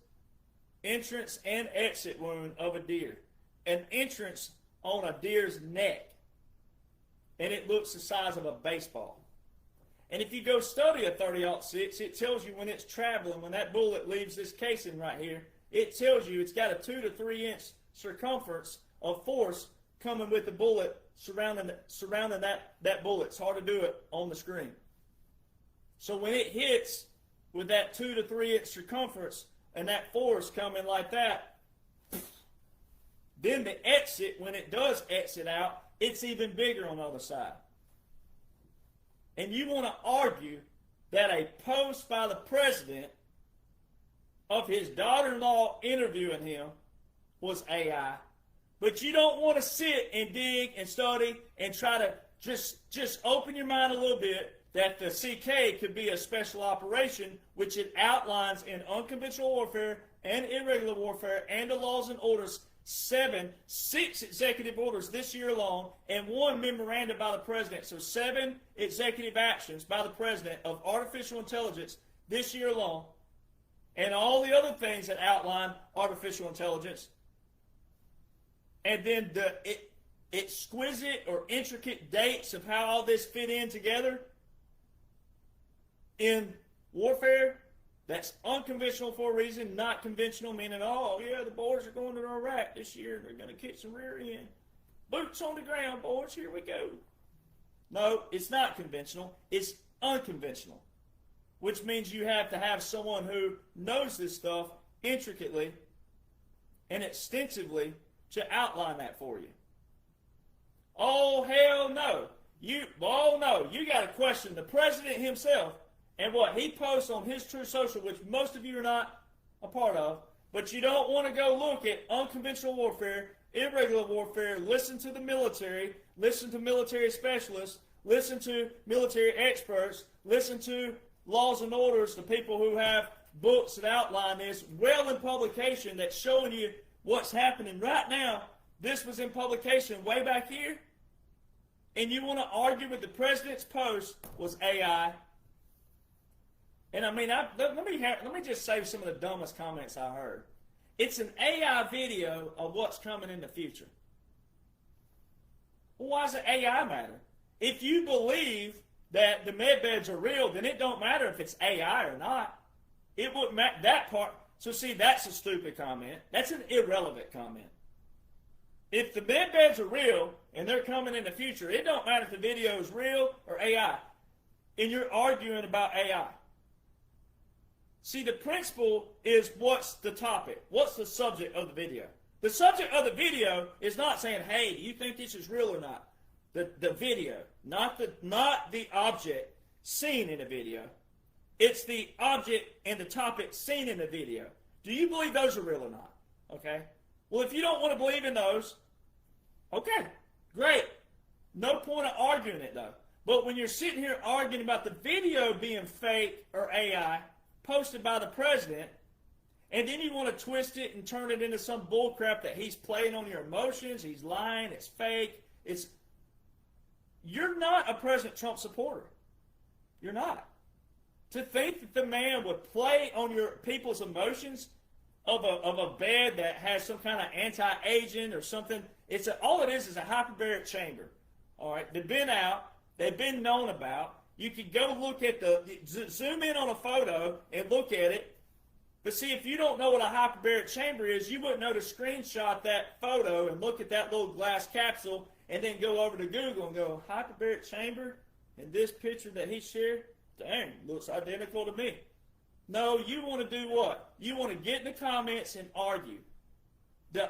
entrance and exit wound of a deer. An entrance on a deer's neck. And it looks the size of a baseball. And if you go study a 30-06, it tells you when it's traveling, when that bullet leaves this casing right here, it tells you it's got a 2 to 3 inch circumference of force coming with the bullet surrounding that bullet. It's hard to do it on the screen. So when it hits with that 2 to 3 inch circumference and that force coming like that, then the exit, when it does exit out, it's even bigger on the other side. And you want to argue that a post by the president of his daughter-in-law interviewing him was AI, but you don't want to sit and dig and study and try to just open your mind a little bit that the CK could be a special operation, which it outlines in unconventional warfare and irregular warfare and the laws and orders, 6 executive orders this year alone, and 1 memorandum by the president. So 7 executive actions by the president of artificial intelligence this year alone, and all the other things that outline artificial intelligence. And then the exquisite or intricate dates of how all this fit in together in warfare. That's unconventional for a reason, not conventional, meaning, oh, yeah, the boys are going to Iraq this year. They're going to kick some rear end. Boots on the ground, boys. Here we go. No, it's not conventional. It's unconventional, which means you have to have someone who knows this stuff intricately and extensively to outline that for you. Oh, hell no. You got to question the president himself and what he posts on his True Social, which most of you are not a part of, but you don't want to go look at unconventional warfare, irregular warfare, listen to the military, listen to military specialists, listen to military experts, listen to laws and orders, the people who have books that outline this, well in publication that's showing you what's happening right now. This was in publication way back here, and you want to argue with the president's post was AI. And I mean, let me just say some of the dumbest comments I heard. It's an AI video of what's coming in the future. Well, why does the AI matter? If you believe that the med beds are real, then it don't matter if it's AI or not. It wouldn't matter that part. So see, that's a stupid comment. That's an irrelevant comment. If the med beds are real and they're coming in the future, it don't matter if the video is real or AI. And you're arguing about AI. See, the principle is what's the topic? What's the subject of the video? The subject of the video is not saying, hey, do you think this is real or not? The video, not the object seen in the video. It's the object and the topic seen in the video. Do you believe those are real or not? Okay? Well, if you don't want to believe in those, okay, great. No point of arguing it, though. But when you're sitting here arguing about the video being fake or AI, posted by the president, and then you want to twist it and turn it into some bullcrap that he's playing on your emotions, he's lying, it's fake, you're not a President Trump supporter. You're not. To think that the man would play on your people's emotions of a bed that has some kind of anti-aging or something, all it is a hyperbaric chamber. All right, they've been out, they've been known about. You could go look at zoom in on a photo and look at it. But see, if you don't know what a hyperbaric chamber is, you wouldn't know to screenshot that photo and look at that little glass capsule and then go over to Google and go, hyperbaric chamber? And this picture that he shared, dang, looks identical to me. No, you want to do what? You want to get in the comments and argue. The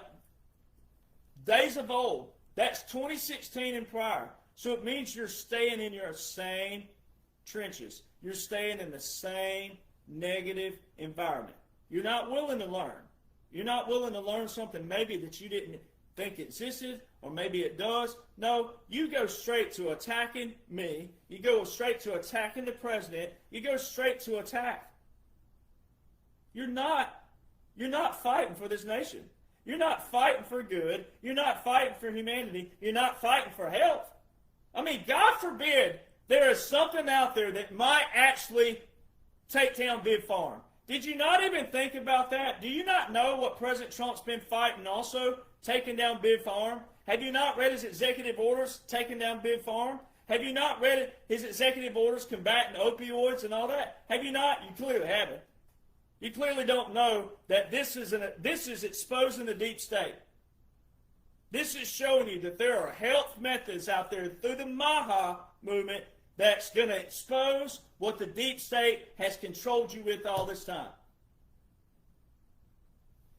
days of old, that's 2016 and prior. So it means you're staying in your same trenches. You're staying in the same negative environment. You're not willing to learn. You're not willing to learn something maybe that you didn't think existed, or maybe it does. No, you go straight to attacking me. You go straight to attacking the president. You go straight to attack. You're not fighting for this nation. You're not fighting for good. You're not fighting for humanity. You're not fighting for health. I mean, God forbid there is something out there that might actually take down Big Farm. Did you not even think about that? Do you not know what President Trump's been fighting also? Taking down Big Farm? Have you not read his executive orders taking down Big Farm? Have you not read his executive orders combating opioids and all that? Have you not? You clearly haven't. You clearly don't know that this is exposing the deep state. This is showing you that there are health methods out there through the Maha movement that's going to expose what the deep state has controlled you with all this time.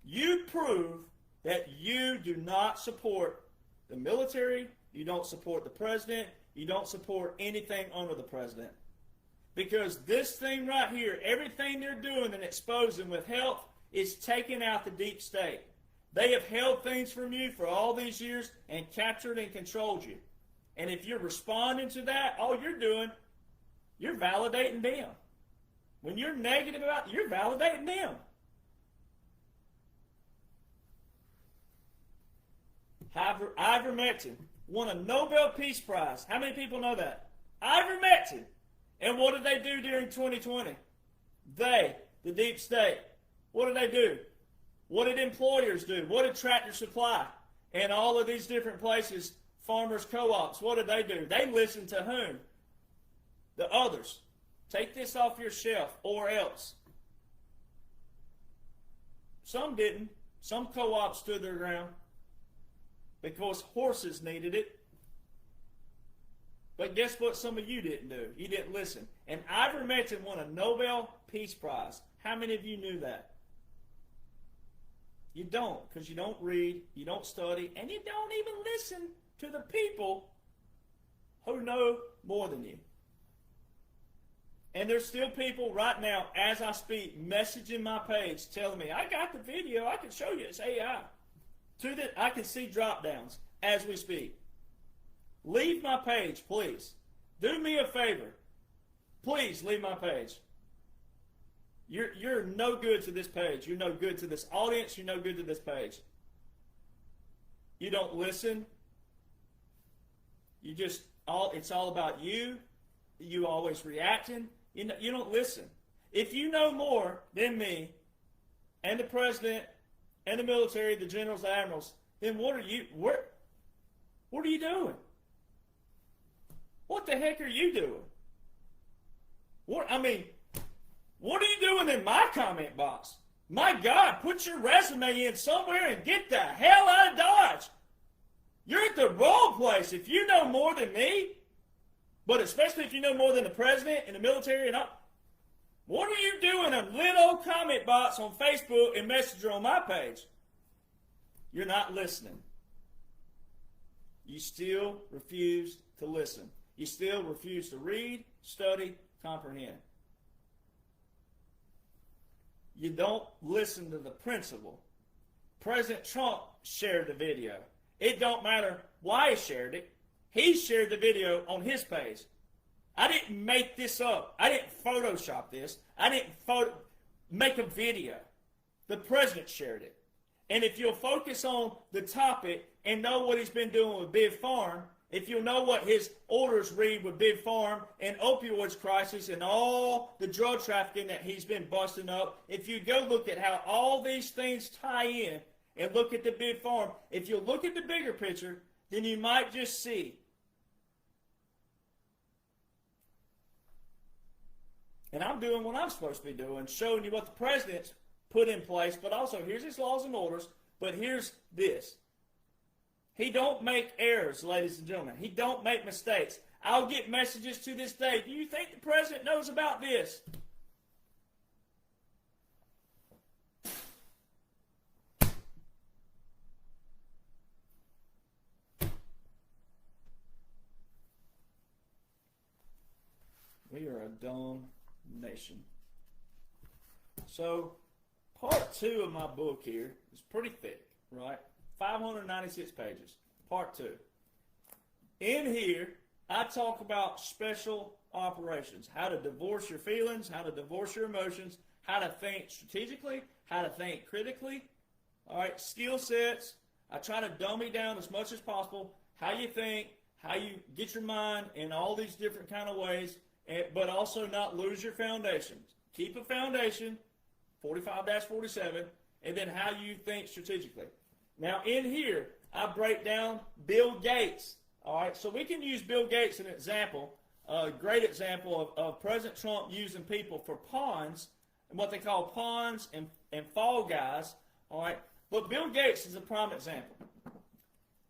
You prove that you do not support the military, you don't support the president, you don't support anything under the president. Because this thing right here, everything they're doing and exposing with health is taking out the deep state. They have held things from you for all these years and captured and controlled you. And if you're responding to that, all you're doing, you're validating them. When you're negative about it, you're validating them. Ivermectin won a Nobel Peace Prize. How many people know that? Ivermectin. And what did they do during 2020? They, the deep state, what did they do? What did employers do? What did Tractor Supply and all of these different places, farmers co-ops, what did they do? They listened to whom? The others. Take this off your shelf or else. Some didn't. Some co-ops stood their ground because horses needed it. But guess what some of you didn't do? You didn't listen. And ivermectin won a Nobel Peace Prize. How many of you knew that? You don't, because you don't read, you don't study, and you don't even listen to the people who know more than you. And there's still people right now, as I speak, messaging my page, telling me, I got the video, I can show you, it's AI. I can see drop downs as we speak. Leave my page, please. Do me a favor. Please leave my page. You're no good to this page. You're no good to this audience. You're no good to this page. You don't listen. It's all about you. You always reacting. You don't listen. If you know more than me and the president and the military, the generals, the admirals, then what are you doing? What the heck are you doing? What are you doing in my comment box? My God, put your resume in somewhere and get the hell out of Dodge. You're at the wrong place if you know more than me, but especially if you know more than the president and the military and all. What are you doing in a little comment box on Facebook and Messenger on my page? You're not listening. You still refuse to listen. You still refuse to read, study, comprehend. You don't listen to the principle. President Trump shared the video. It don't matter why he shared it. He shared the video on his page. I didn't make this up. I didn't Photoshop this. I didn't make a video. The president shared it. And if you'll focus on the topic and know what he's been doing with Big Farm, if you'll know what his orders read with Big Farm and opioids crisis and all the drug trafficking that he's been busting up, if you go look at how all these things tie in and look at the Big Farm, if you look at the bigger picture, then you might just see And I'm doing what I'm supposed to be doing, showing you what the president's put in place, but also here's his laws and orders, but here's this. He don't make errors, ladies and gentlemen. He don't make mistakes. I'll get messages to this day. Do you think the president knows about this? We are a dumb nation. So, part 2 of my book here is pretty thick, right? 596 pages. Part 2. In here, I talk about special operations. How to divorce your feelings, how to divorce your emotions, how to think strategically, how to think critically. All right, skill sets. I try to dummy down as much as possible how you think, how you get your mind in all these different kind of ways, but also not lose your foundations. Keep a foundation, 45-47, and then how you think strategically. Now, in here, I break down Bill Gates. All right, so we can use Bill Gates as an example, a great example of President Trump using people for pawns, and what they call pawns and fall guys. All right, but Bill Gates is a prime example.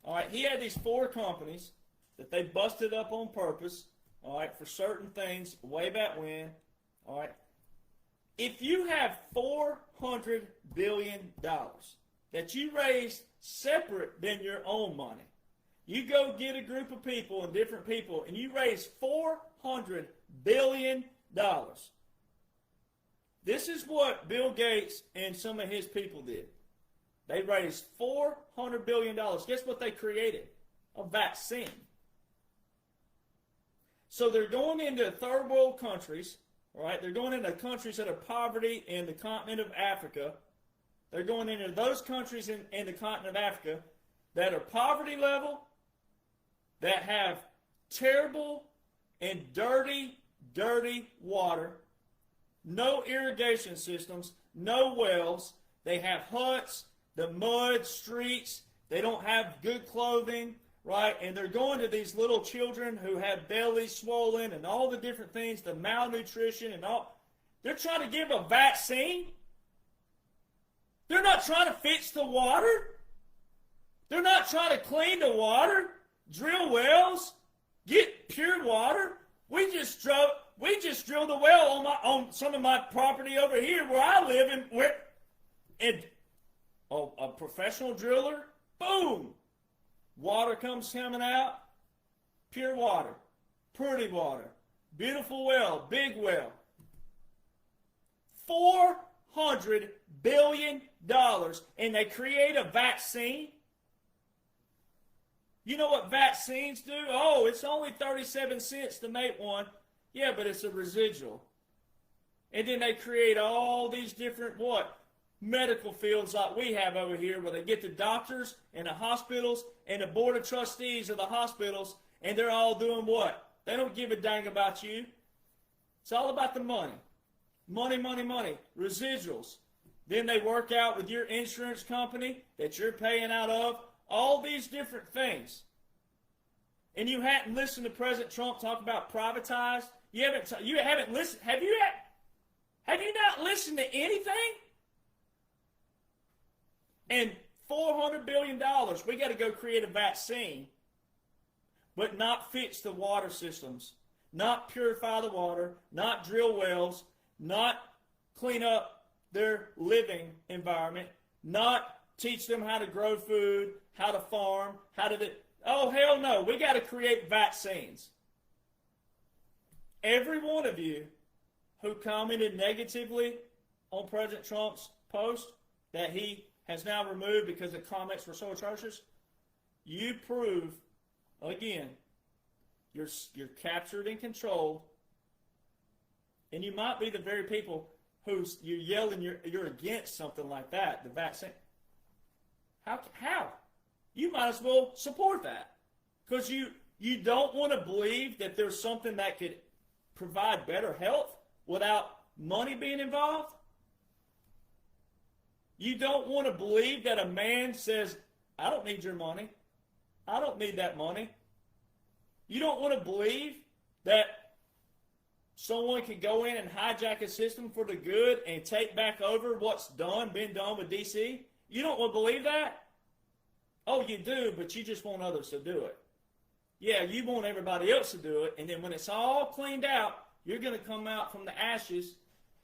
All right, he had these 4 companies that they busted up on purpose, all right, for certain things way back when. All right, if you have $400 billion that you raised separate than your own money, you go get a group of people and different people, and you raise $400 billion. This is what Bill Gates and some of his people did. They raised $400 billion. Guess what they created? A vaccine. So they're going into third world countries, right? They're going into countries that are poverty in the continent of Africa. They're going into those countries in the continent of Africa that are poverty level, that have terrible and dirty water, no irrigation systems, no wells. They have huts, the mud streets. They don't have good clothing, right? And they're going to these little children who have bellies swollen and all the different things, the malnutrition and all. They're trying to give a vaccine. They're not trying to fix the water. They're not trying to clean the water, drill wells, get pure water. We just drilled a well on some of my property over here where I live, and a professional driller, boom, water comes coming out, pure water, pretty water, beautiful well, big well. $400 billion, and they create a vaccine. You know what vaccines do? Oh, it's only 37 cents to make one. Yeah, but it's a residual. And then they create all these different medical fields like we have over here, where they get the doctors and the hospitals and the board of trustees of the hospitals, and they're all doing what? They don't give a dang about you. It's all about the money. Money, money, money. Residuals. Then they work out with your insurance company that you're paying out of. All these different things. And you hadn't listened to President Trump talk about privatize. You haven't listened. Have you not listened to anything? And $400 billion, we got to go create a vaccine, but not fix the water systems, not purify the water, not drill wells, not clean up their living environment, not teach them how to grow food, how to farm, oh, hell no. We got to create vaccines. Every one of you who commented negatively on President Trump's post that he has now removed because the comments were so atrocious, you prove, again, you're captured and controlled, and you might be the very people who you're yelling you're against something like that, the vaccine. How? You might as well support that, because you don't want to believe that there's something that could provide better health without money being involved. You don't want to believe that a man says, I don't need your money. I don't need that money. You don't want to believe that someone can go in and hijack a system for the good and take back over what's been done with DC? You don't want to believe that? Oh, you do, but you just want others to do it. Yeah, you want everybody else to do it, and then when it's all cleaned out, you're going to come out from the ashes,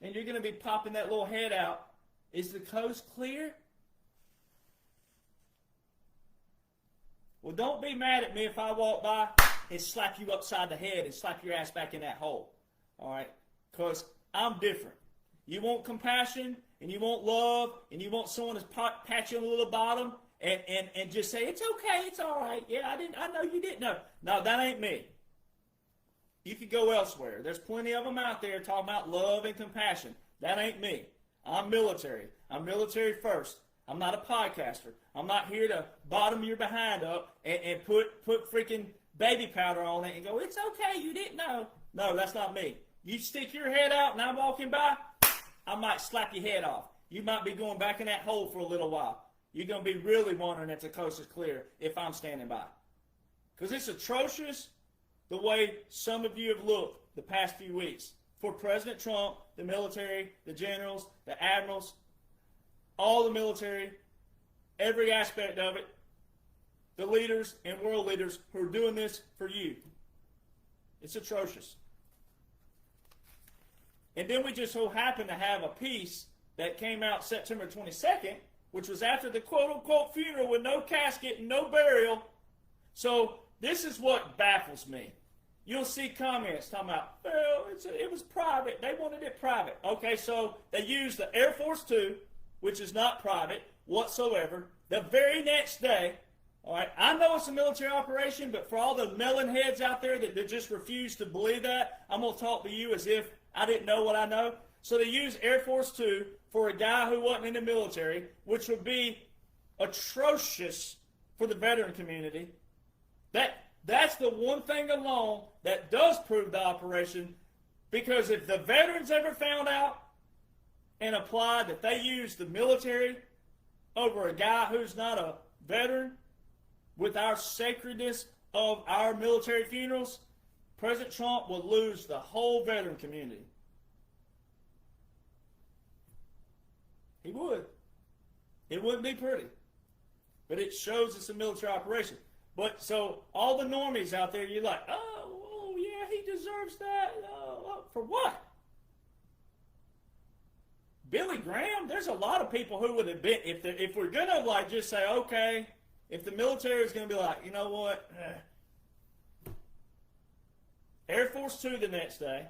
and you're going to be popping that little head out. Is the coast clear? Well, don't be mad at me if I walk by and slap you upside the head and slap your ass back in that hole. All right? Because I'm different. You want compassion, and you want love, and you want someone to pat you on the little bottom and just say, it's okay, it's all right. Yeah, I know you didn't know. No, that ain't me. You could go elsewhere. There's plenty of them out there talking about love and compassion. That ain't me. I'm military. I'm military first. I'm not a podcaster. I'm not here to bottom your behind up and put freaking baby powder on it and go, it's okay, you didn't know. No, that's not me. You stick your head out and I'm walking by, I might slap your head off. You might be going back in that hole for a little while. You're going to be really wondering if the coast is clear if I'm standing by. Because it's atrocious the way some of you have looked the past few weeks. For President Trump, the military, the generals, the admirals, all the military, every aspect of it, the leaders and world leaders who are doing this for you. It's atrocious. And then we just so happen to have a piece that came out September 22nd, which was after the quote-unquote funeral with no casket and no burial. So this is what baffles me. You'll see comments talking about, well, it was private. They wanted it private. Okay, so they used the Air Force Two, which is not private whatsoever, the very next day. All right, I know it's a military operation, but for all the melon heads out there that just refuse to believe that, I'm going to talk to you as if I didn't know what I know. So they used Air Force Two for a guy who wasn't in the military, which would be atrocious for the veteran community. That's the one thing alone that does prove the operation, because if the veterans ever found out and applied that they used the military over a guy who's not a veteran with our sacredness of our military funerals, President Trump would lose the whole veteran community. He would. It wouldn't be pretty. But it shows it's a military operation. But so all the normies out there, you're like, oh yeah, he deserves that. For what? Billy Graham? There's a lot of people who would have been, if we're going to like just say, okay, if the military is going to be like, you know what, Air Force Two the next day,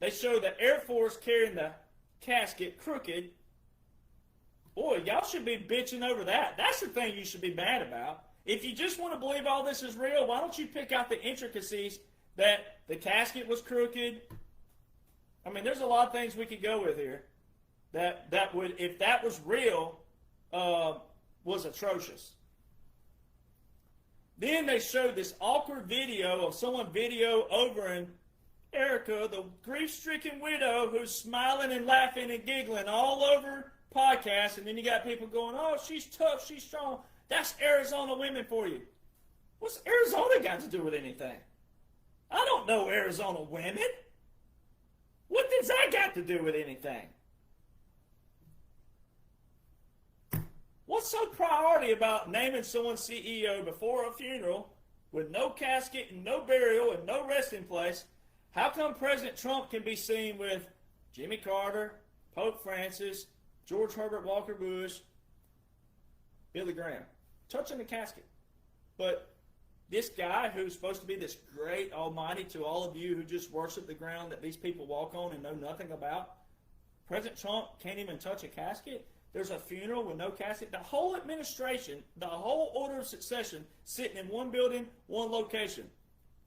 they show the Air Force carrying the casket crooked. Boy, y'all should be bitching over that. That's the thing you should be mad about. If you just want to believe all this is real, why don't you pick out the intricacies that the casket was crooked? I mean, there's a lot of things we could go with here that would, if that was real, was atrocious. Then they showed this awkward video of someone over in Erica, the grief-stricken widow who's smiling and laughing and giggling all over podcasts, and then you got people going, oh, she's tough, she's strong. That's Arizona women for you. What's Arizona got to do with anything? I don't know Arizona women. What does that got to do with anything? What's so priority about naming someone CEO before a funeral with no casket and no burial and no resting place? How come President Trump can be seen with Jimmy Carter, Pope Francis, George Herbert Walker Bush, Billy Graham, touching the casket? But this guy who's supposed to be this great almighty to all of you who just worship the ground that these people walk on and know nothing about, President Trump can't even touch a casket? There's a funeral with no casket. The whole administration, the whole order of succession, sitting in one building, one location.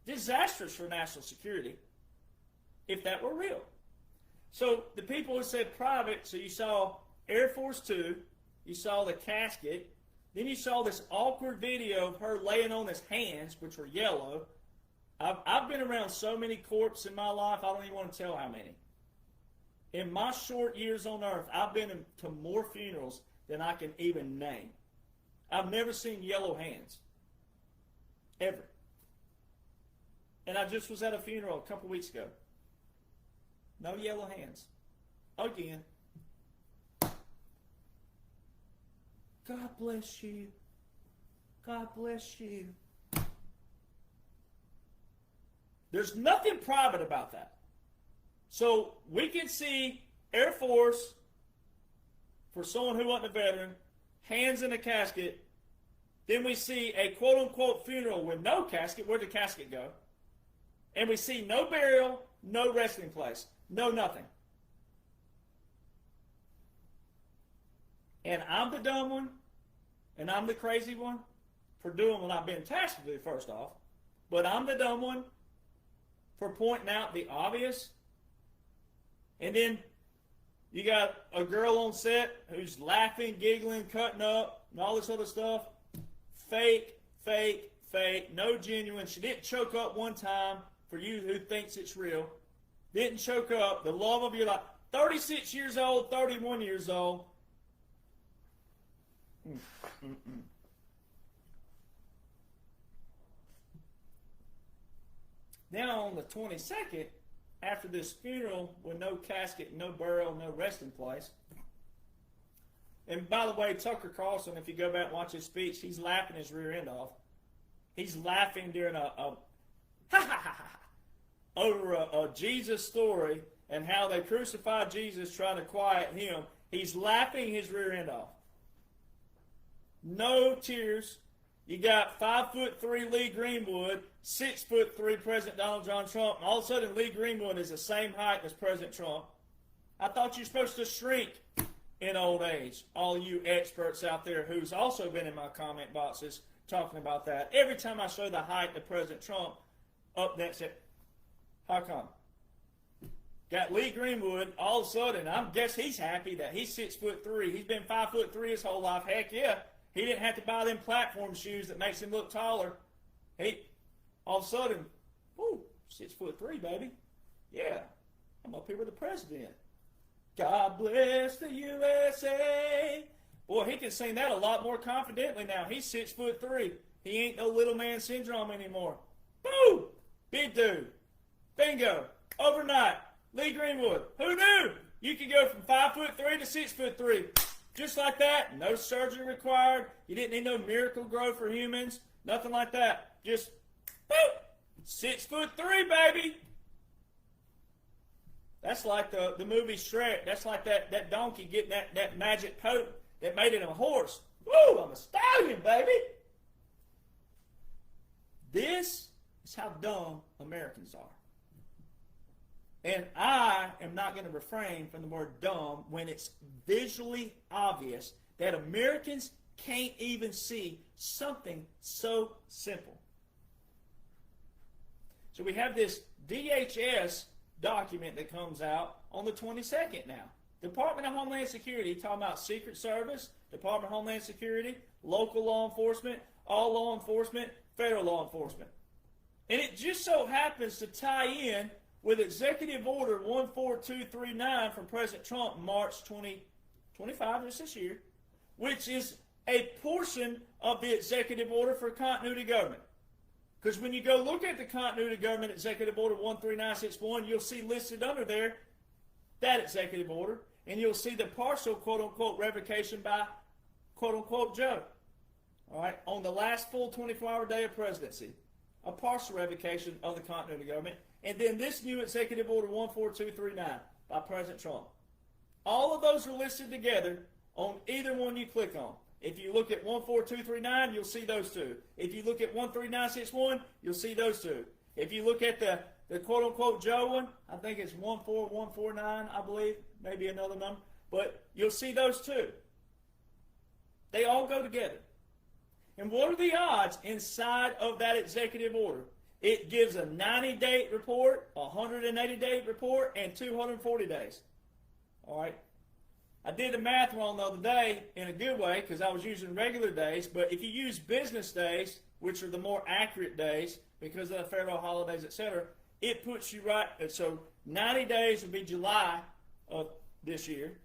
Disastrous for national security, if that were real. So the people who said private, so you saw Air Force Two, you saw the casket, then you saw this awkward video of her laying on his hands, which were yellow. I've been around so many corpses in my life, I don't even want to tell how many. In my short years on earth, I've been to more funerals than I can even name. I've never seen yellow hands. Ever. And I just was at a funeral a couple weeks ago. No yellow hands. Again. God bless you. God bless you. There's nothing private about that. So we can see Air Force, for someone who wasn't a veteran, hands in a casket. Then we see a quote-unquote funeral with no casket. Where'd the casket go? And we see no burial, no resting place, no nothing. And I'm the dumb one, and I'm the crazy one for doing what I've been tasked to do, first off. But I'm the dumb one for pointing out the obvious. And then you got a girl on set who's laughing, giggling, cutting up, and all this other stuff. Fake, fake, fake, no genuine. She didn't choke up one time for you who thinks it's real. Didn't choke up. The love of your life. 36 years old, 31 years old. Now on the 22nd, after this funeral with no casket, no burial, no resting place. And by the way, Tucker Carlson, if you go back and watch his speech, he's laughing his rear end off. He's laughing during over a Jesus story and how they crucified Jesus trying to quiet him. He's laughing his rear end off. No tears. You got 5'3" Lee Greenwood, 6'3" President Donald John Trump, and all of a sudden Lee Greenwood is the same height as President Trump. I thought you were supposed to shrink in old age. All you experts out there who's also been in my comment boxes talking about that. Every time I show the height of President Trump, up next it. How come? Got Lee Greenwood, all of a sudden, I guess he's happy that he's 6'3". He's been 5'3" his whole life. Heck yeah. He didn't have to buy them platform shoes that makes him look taller. All of a sudden, 6'3", baby. Yeah, I'm up here with the president. God bless the USA. Boy, he can sing that a lot more confidently now. He's 6'3". He ain't no little man syndrome anymore. Boom! Big dude. Bingo. Overnight. Lee Greenwood. Who knew? You could go from 5'3" to 6'3". Just like that. No surgery required. You didn't need no miracle grow for humans. Nothing like that. Just, boom! 6'3", baby! That's like the movie Shrek. That's like that donkey getting that magic coat that made it a horse. Woo! I'm a stallion, baby! This is how dumb Americans are. And I am not going to refrain from the word dumb when it's visually obvious that Americans can't even see something so simple. So we have this DHS document that comes out on the 22nd now. Department of Homeland Security, talking about Secret Service, Department of Homeland Security, local law enforcement, all law enforcement, federal law enforcement. And it just so happens to tie in with Executive Order 14239 from President Trump, March 2025, this year, which is a portion of the Executive Order for Continuity Government. Because when you go look at the Continuity Government Executive Order 13961, you'll see listed under there that Executive Order, and you'll see the partial, quote-unquote, revocation by, quote-unquote, Joe. All right, on the last full 24-hour day of presidency, a partial revocation of the Continuity Government, and then this new Executive Order 14239 by President Trump. All of those are listed together on either one you click on. If you look at 14239, you'll see those two. If you look at 13961, you'll see those two. If you look at the quote-unquote Joe one, I think it's 14149, I believe, maybe another number, but you'll see those two. They all go together. And what are the odds inside of that executive order? It gives a 90-day report, a 180-day report, and 240 days. All right? I did the math wrong the other day in a good way because I was using regular days, but if you use business days, which are the more accurate days because of the federal holidays, etc., it puts you right. So 90 days would be July of this year.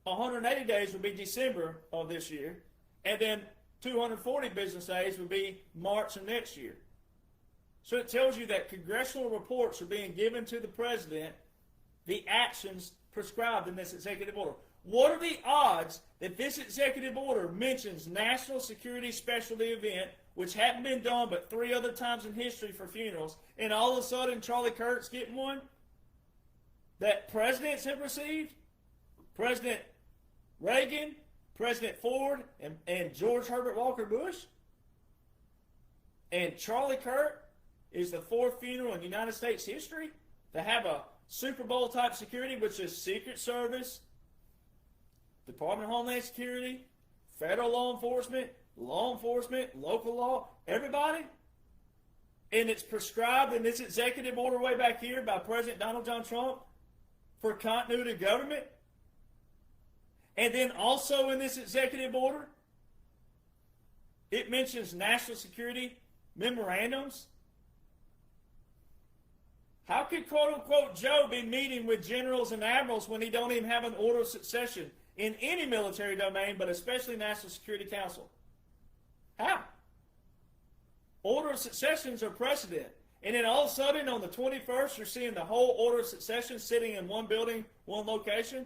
180 days would be December of this year. And then 240 business days would be March of next year. So it tells you that congressional reports are being given to the president the actions prescribed in this executive order. What are the odds that this executive order mentions national security specialty event, which hadn't been done but 3 other times in history for funerals, and all of a sudden Charlie Kirk's getting one that presidents have received? President Reagan, President Ford, and George Herbert Walker Bush? And Charlie Kirk is the 4th funeral in United States history to have a Super Bowl type security, which is Secret Service, Department of Homeland Security, federal law enforcement, local law, everybody. And it's prescribed in this executive order way back here by President Donald John Trump for continuity of government. And then also in this executive order, it mentions national security memorandums. How could quote-unquote Joe be meeting with generals and admirals when he don't even have an order of succession in any military domain, but especially National Security Council? How? Order of successions are precedent. And then all of a sudden on the 21st, you're seeing the whole order of succession sitting in one building, one location.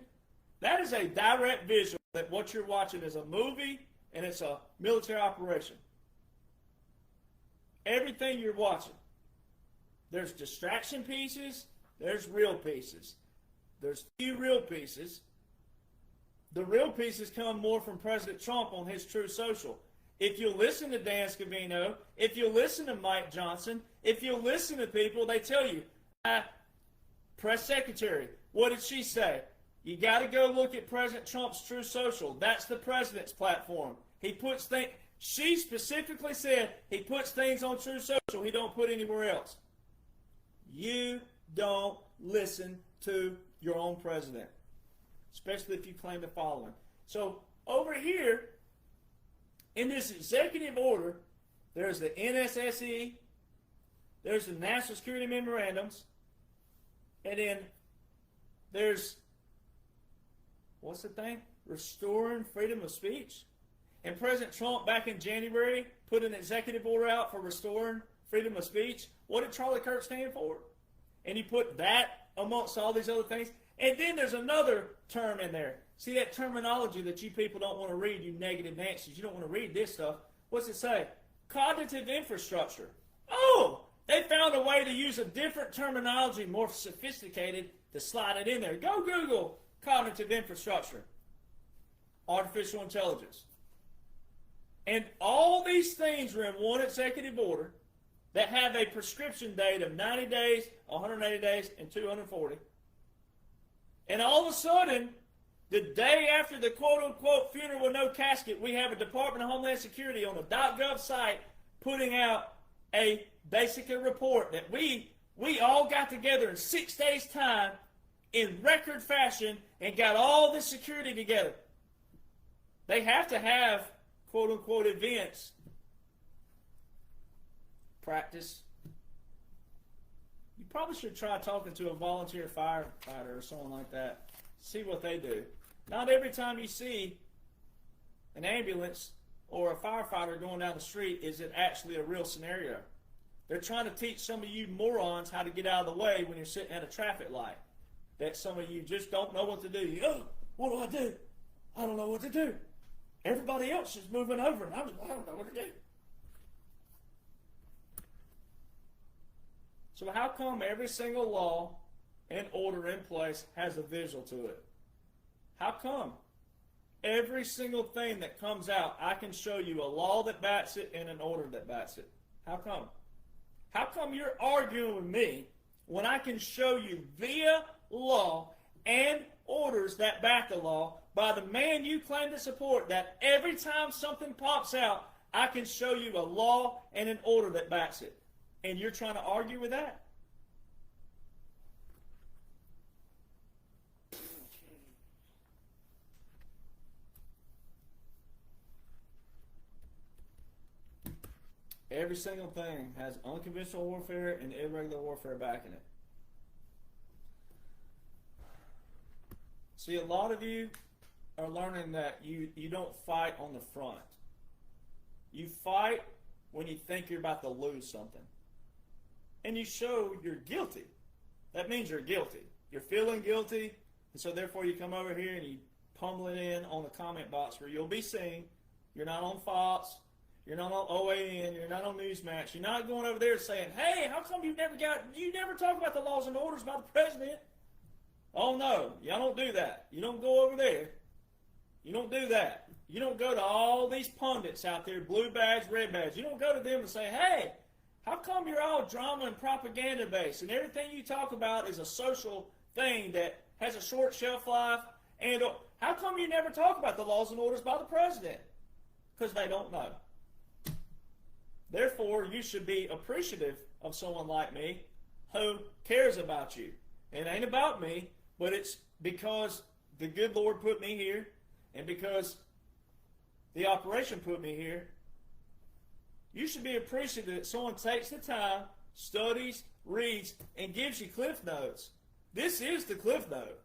That is a direct visual that what you're watching is a movie and it's a military operation. Everything you're watching. There's distraction pieces, there's real pieces. There's few real pieces. The real pieces come more from President Trump on his True Social. If you listen to Dan Scavino, if you listen to Mike Jonhson, if you listen to people, they tell you, press secretary, what did she say? You got to go look at President Trump's True Social. That's the president's platform. He puts things, she specifically said he puts things on True Social he don't put anywhere else. You don't listen to your own president, especially if you claim to follow him. So over here, in this executive order, there's the NSSE, there's the National Security Memorandums, and then there's, what's the thing? Restoring freedom of speech. And President Trump back in January put an executive order out for restoring freedom of speech. What did Charlie Kirk stand for? And he put that amongst all these other things. And then there's another term in there. See that terminology that you people don't want to read, you negative Nancy's. You don't want to read this stuff. What's it say? Cognitive infrastructure. Oh, they found a way to use a different terminology, more sophisticated, to slide it in there. Go Google cognitive infrastructure. Artificial intelligence. And all these things are in one executive order that have a prescription date of 90 days, 180 days, and 240. And all of a sudden, the day after the quote-unquote funeral with no casket, we have a Department of Homeland Security on the .gov site putting out a basically report that we all got together in 6 days' time in record fashion and got all this security together. They have to have quote-unquote events, practice. You probably should try talking to a volunteer firefighter or someone like that. See what they do. Not every time you see an ambulance or a firefighter going down the street is it actually a real scenario. They're trying to teach some of you morons how to get out of the way when you're sitting at a traffic light. That some of you just don't know what to do. Oh, what do I do? I don't know what to do. Everybody else is moving over and I don't know what to do. So how come every single law and order in place has a visual to it? How come? Every single thing that comes out, I can show you a law that backs it and an order that backs it. How come? How come you're arguing with me when I can show you via law and orders that back the law by the man you claim to support that every time something pops out, I can show you a law and an order that backs it? And you're trying to argue with that? Every single thing has unconventional warfare and irregular warfare backing it. See, a lot of you are learning that you don't fight on the front. You fight when you think you're about to lose something. And you show you're guilty. That means you're guilty. You're feeling guilty, and so therefore you come over here and you pummel it in on the comment box where you'll be seen. You're not on Fox. You're not on OAN. You're not on Newsmax. You're not going over there saying, hey, how come you never talk about the laws and orders by the president? Oh, no. Y'all don't do that. You don't go over there. You don't do that. You don't go to all these pundits out there, blue badge, red badge. You don't go to them and say, hey, how come you're all drama and propaganda based and everything you talk about is a social thing that has a short shelf life? And how come you never talk about the laws and orders by the president? Because they don't know. Therefore, you should be appreciative of someone like me who cares about you. It ain't about me, but it's because the good Lord put me here and because the operation put me here. You should be appreciative that someone takes the time, studies, reads, and gives you cliff notes. This is the cliff note.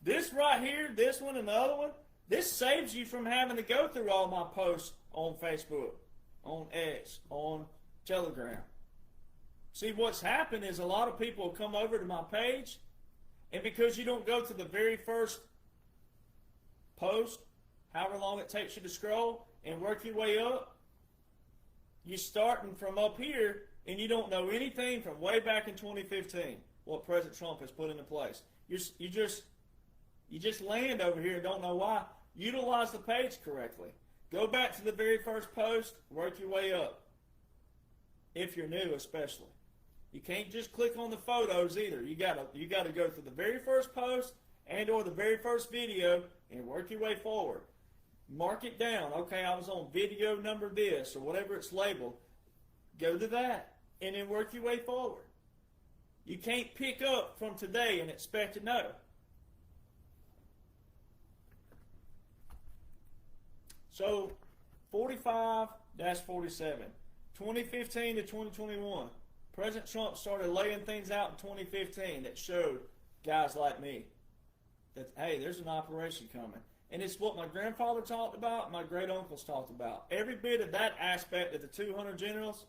This right here, this one and the other one, this saves you from having to go through all my posts on Facebook, on X, on Telegram. See, what's happened is a lot of people come over to my page, and because you don't go to the very first post, however long it takes you to scroll, and work your way up, you're starting from up here, and you don't know anything from way back in 2015, what President Trump has put into place. You just land over here and don't know why. Utilize the page correctly. Go back to the very first post, work your way up. If you're new, especially. You can't just click on the photos either. You gotta go through the very first post and or the very first video and work your way forward. Mark it down. Okay, I was on video number this or whatever it's labeled. Go to that and then work your way forward. You can't pick up from today and expect to know. So, 45-47, 2015 to 2021. President Trump started laying things out in 2015 that showed guys like me that, hey, there's an operation coming. And it's what my grandfather talked about, my great-uncles talked about. Every bit of that aspect of the 200 generals,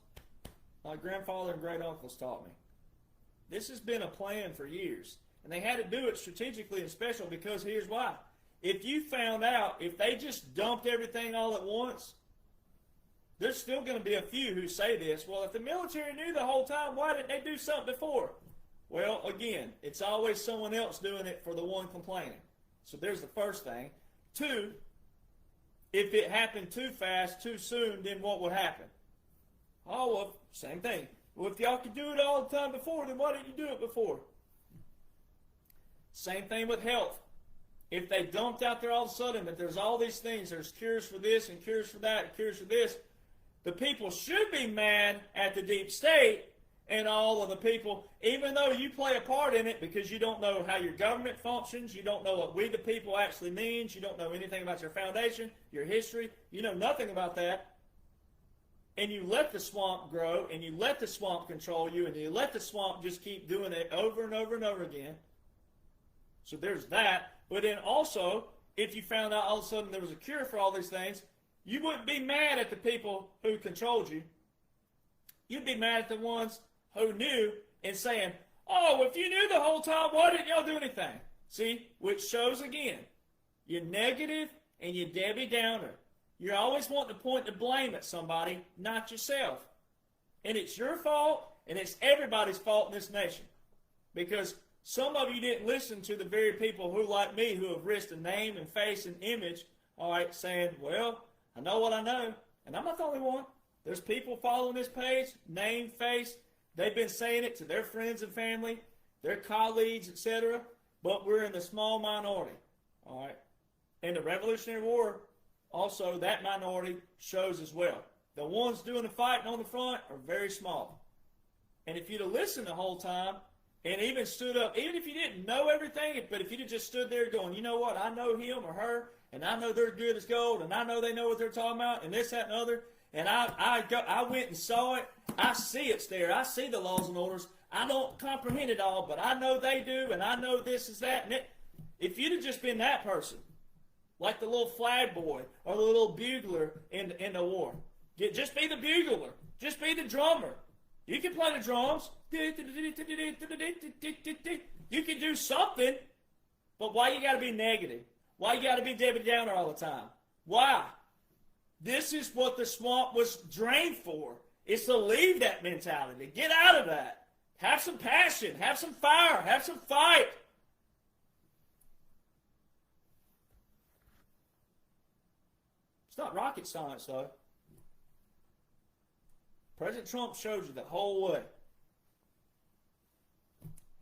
my grandfather and great-uncles taught me. This has been a plan for years. And they had to do it strategically and special because here's why. If you found out, if they just dumped everything all at once, there's still going to be a few who say this, well, if the military knew the whole time, why didn't they do something before? Well, again, it's always someone else doing it for the one complaining. So there's the first thing. Two, if it happened too fast, too soon, then what would happen? Oh, well, same thing. Well, if y'all could do it all the time before, then why didn't you do it before? Same thing with health. If they dumped out there all of a sudden that there's all these things, there's cures for this and cures for that and cures for this, the people should be mad at the deep state and all of the people, even though you play a part in it because you don't know how your government functions, you don't know what we the people actually means, you don't know anything about your foundation, your history, you know nothing about that. And you let the swamp grow and you let the swamp control you and you let the swamp just keep doing it over and over and over again. So there's that. But then also, if you found out all of a sudden there was a cure for all these things, you wouldn't be mad at the people who controlled you. You'd be mad at the ones who knew and saying, oh, if you knew the whole time, why didn't y'all do anything? See, which shows again, you're negative and you're Debbie Downer. You're always wanting to point the blame at somebody, not yourself. And it's your fault and it's everybody's fault in this nation. Because some of you didn't listen to the very people who, like me, who have risked a name and face and image, all right, saying, well, I know what I know, and I'm not the only one. There's people following this page, name, face. They've been saying it to their friends and family, their colleagues, etc., but we're in the small minority, all right? In the Revolutionary War, also, that minority shows as well. The ones doing the fighting on the front are very small. And if you'd have listened the whole time, and even stood up, even if you didn't know everything, but if you'd have just stood there going, you know what, I know him or her, and I know they're good as gold, and I know they know what they're talking about, and this, that, and other, and I went and saw it. I see it's there. I see the laws and orders. I don't comprehend it all, but I know they do, and I know this is that. And if you'd have just been that person, like the little flag boy or the little bugler in the war, just be the bugler. Just be the drummer. You can play the drums. You can do something, but why you got to be negative? Why you got to be Debbie Downer all the time? Why? This is what the swamp was drained for. It's to leave that mentality. Get out of that. Have some passion. Have some fire. Have some fight. It's not rocket science, though. President Trump shows you the whole way.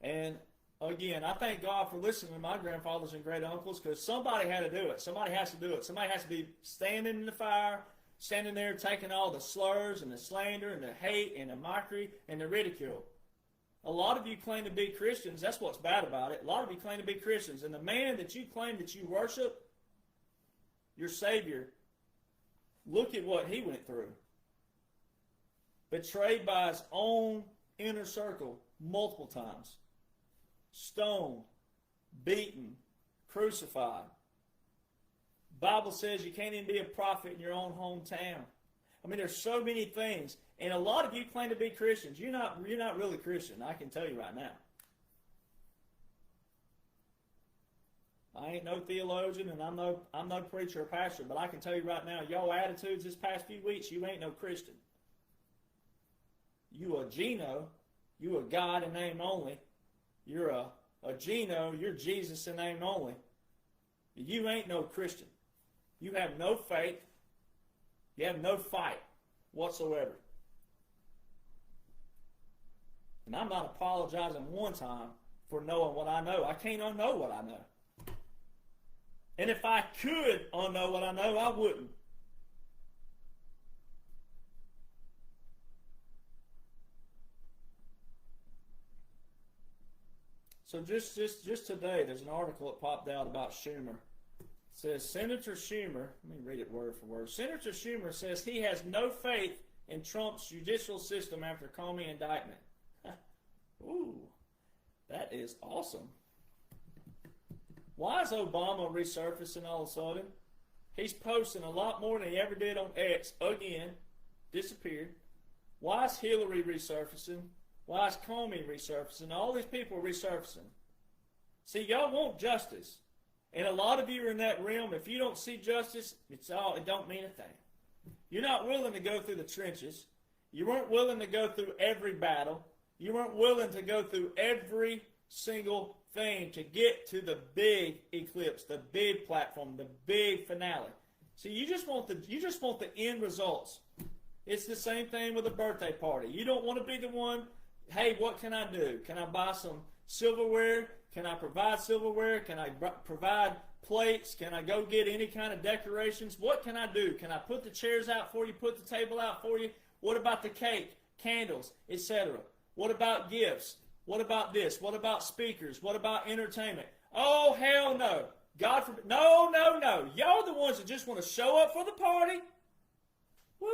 And again, I thank God for listening to my grandfathers and great uncles, because somebody had to do it. Somebody has to do it. Somebody has to be standing in the fire, standing there taking all the slurs and the slander and the hate and the mockery and the ridicule. A lot of you claim to be Christians. That's what's bad about it. A lot of you claim to be Christians. And the man that you claim that you worship, your Savior, look at what he went through. Betrayed by his own inner circle multiple times. Stoned, beaten, crucified. Bible says you can't even be a prophet in your own hometown. I mean, there's so many things. And a lot of you claim to be Christians. You're not really Christian, I can tell you right now. I ain't no theologian, and I'm no preacher or pastor, but I can tell you right now, y'all attitudes this past few weeks, you ain't no Christian. You a Geno, you a God in name only. You're a Geno, you're Jesus in name only. You ain't no Christian. You have no faith. You have no fight whatsoever. And I'm not apologizing one time for knowing what I know. I can't unknow what I know. And if I could unknow what I know, I wouldn't. So just today, there's an article that popped out about Schumer. It says, Senator Schumer, let me read it word for word. Senator Schumer says he has no faith in Trump's judicial system after Comey indictment. Ooh, that is awesome. Why is Obama resurfacing all of a sudden? He's posting a lot more than he ever did on X. Again, disappeared. Why is Hillary resurfacing? Why is Comey resurfacing? All these people are resurfacing. See, y'all want justice. And a lot of you are in that realm. If you don't see justice, it don't mean a thing. You're not willing to go through the trenches. You weren't willing to go through every battle. You weren't willing to go through every single thing to get to the big eclipse, the big platform, the big finale. See, you just want the end results. It's the same thing with a birthday party. You don't want to be the one, hey, what can I do? Can I buy some silverware? Can I provide silverware? Can I provide plates? Can I go get any kind of decorations? What can I do? Can I put the chairs out for you, put the table out for you? What about the cake, candles, etc.? What about gifts? What about this? What about speakers? What about entertainment? Oh, hell no. God forbid. No, no, no. Y'all the ones that just want to show up for the party. Woo.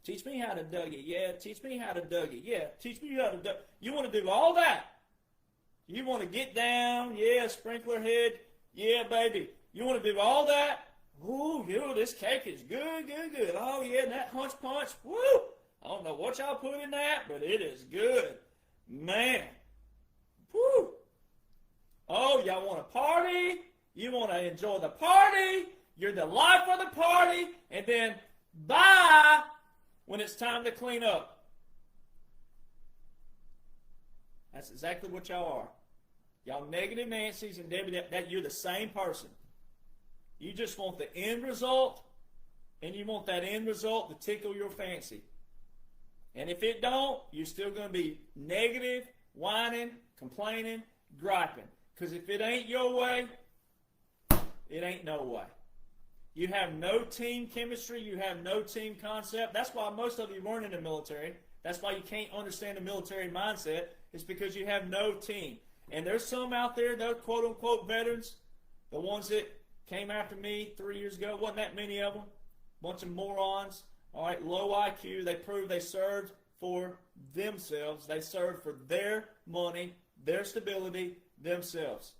Teach me how to Dougie. Yeah, teach me how to Dougie. Yeah, teach me how to Dougie. You want to do all that. You want to get down. Yeah, sprinkler head. Yeah, baby. You want to do all that. Ooh, this cake is good, good, good. Oh, yeah, and that hunch punch. Woo. I don't know what y'all put in that, but it is good. Man. Woo. Oh, y'all want to party? You want to enjoy the party? You're the life of the party. And then bye when it's time to clean up. That's exactly what y'all are. Y'all negative Nancy's and Debbie, that you're the same person. You just want the end result, and you want that end result to tickle your fancy. And if it don't, you're still going to be negative, whining, complaining, griping. Because if it ain't your way, it ain't no way. You have no team chemistry. You have no team concept. That's why most of you weren't in the military. That's why you can't understand the military mindset. It's because you have no team. And there's some out there, those quote-unquote veterans, the ones that came after me 3 years ago, wasn't that many of them. Bunch of morons. All right, low IQ. They proved they served for themselves. They served for their money, their stability, themselves.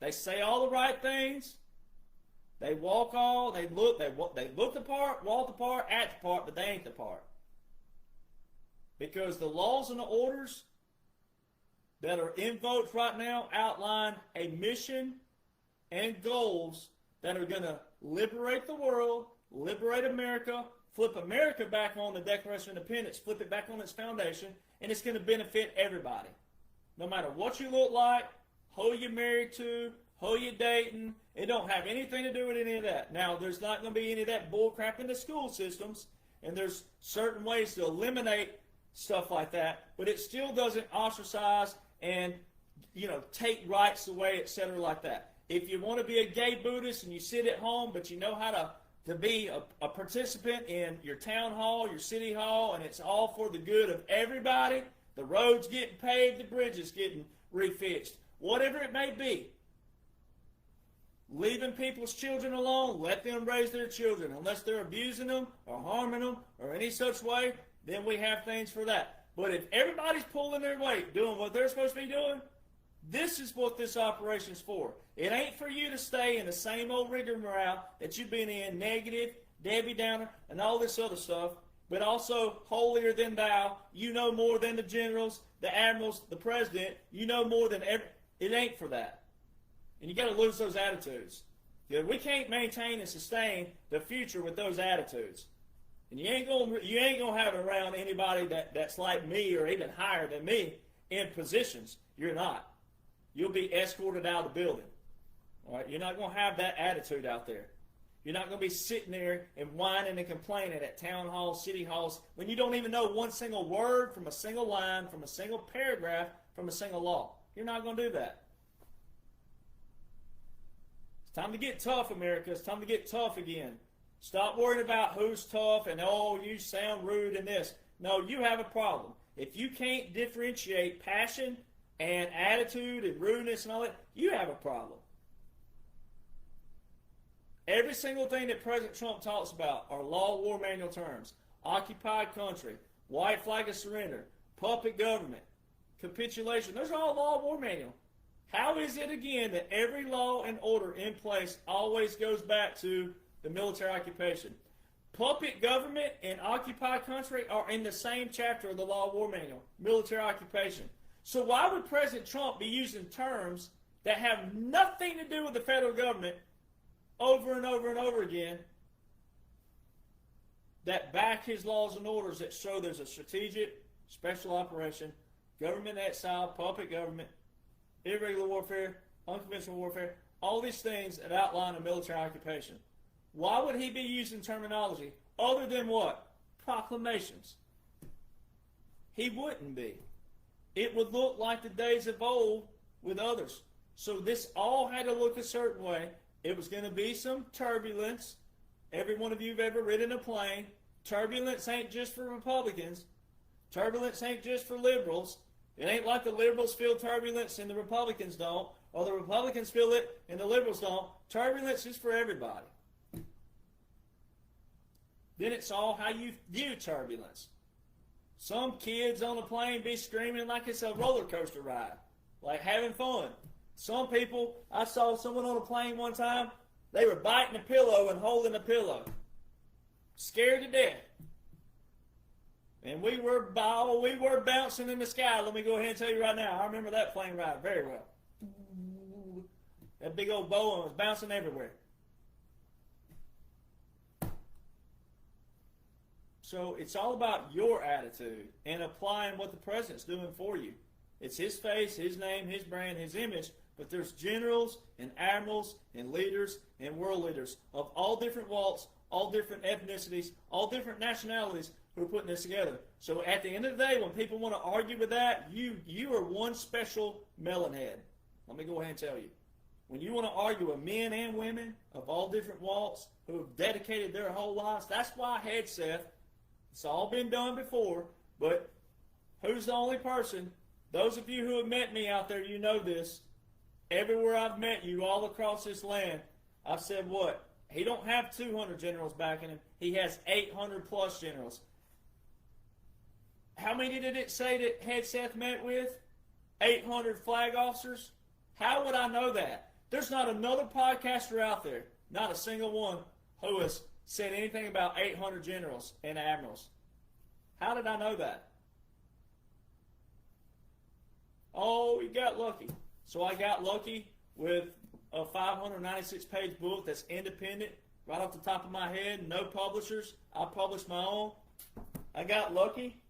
They say all the right things. They walk all. They look the part, walk the part, act the part, but they ain't the part. Because the laws and the orders that are in votes right now outline a mission and goals that are going to liberate the world, liberate America, flip America back on the Declaration of Independence, flip it back on its foundation, and it's going to benefit everybody. No matter what you look like, who you're married to, who you're dating, it don't have anything to do with any of that. Now, there's not going to be any of that bull crap in the school systems, and there's certain ways to eliminate stuff like that, but it still doesn't ostracize and, take rights away, etc., like that. If you want to be a gay Buddhist and you sit at home, but you know how to be a participant in your town hall, your city hall, and it's all for the good of everybody, the roads getting paved, the bridges getting refixed, whatever it may be, leaving people's children alone, let them raise their children. Unless they're abusing them or harming them or any such way, then we have things for that. But if everybody's pulling their weight, doing what they're supposed to be doing, this is what this operation's for. It ain't for you to stay in the same old rigmarole that you've been in, negative, Debbie Downer, and all this other stuff, but also holier than thou. You know more than the generals, the admirals, the president. You know more than every. It ain't for that. And you got to lose those attitudes. We can't maintain and sustain the future with those attitudes. And you ain't gonna have it around anybody that's like me or even higher than me in positions. You're not. You'll be escorted out of the building. All right? You're not going to have that attitude out there. You're not going to be sitting there and whining and complaining at town halls, city halls, when you don't even know one single word from a single line, from a single paragraph, from a single law. You're not going to do that. It's time to get tough, America. It's time to get tough again. Stop worrying about who's tough and, oh, you sound rude and this. No, you have a problem. If you can't differentiate passion and attitude and rudeness and all that, you have a problem. Every single thing that President Trump talks about are law war manual terms. Occupied country, white flag of surrender, puppet government, capitulation. Those are all law war manual. How is it, again, that every law and order in place always goes back to the military occupation? Puppet government and occupied country are in the same chapter of the law war manual, military occupation. So why would President Trump be using terms that have nothing to do with the federal government over and over and over again that back his laws and orders that show there's a strategic, special operation, government exile, puppet government, irregular warfare, unconventional warfare, all these things that outline a military occupation? Why would he be using terminology other than what? Proclamations. He wouldn't be. It would look like the days of old with others. So this all had to look a certain way. It was going to be some turbulence. Every one of you have ever ridden a plane. Turbulence ain't just for Republicans. Turbulence ain't just for liberals. It ain't like the liberals feel turbulence and the Republicans don't, or the Republicans feel it and the liberals don't. Turbulence is for everybody. Then it's all how you view turbulence. Some kids on a plane be screaming like it's a roller coaster ride, like having fun. Some people, I saw someone on a plane one time, they were biting a pillow and holding a pillow, scared to death. And we were bouncing in the sky. Let me go ahead and tell you right now, I remember that plane ride very well. That big old Boeing was bouncing everywhere. So it's all about your attitude and applying what the president's doing for you. It's his face, his name, his brand, his image, but there's generals and admirals and leaders and world leaders of all different walks, all different ethnicities, all different nationalities who are putting this together. So at the end of the day, when people want to argue with that, you are one special melon head. Let me go ahead and tell you. When you want to argue with men and women of all different walks who have dedicated their whole lives, that's why I had Seth. It's all been done before, but who's the only person? Those of you who have met me out there, you know this. Everywhere I've met you, all across this land, I've said what? He don't have 200 generals backing him. He has 800 plus generals. How many did it say that Head Seth met with? 800 flag officers? How would I know that? There's not another podcaster out there, not a single one, who has said anything about 800 generals and admirals. How did I know that? Oh, you got lucky. So I got lucky with a 596-page book that's independent, right off the top of my head, no publishers. I published my own. I got lucky.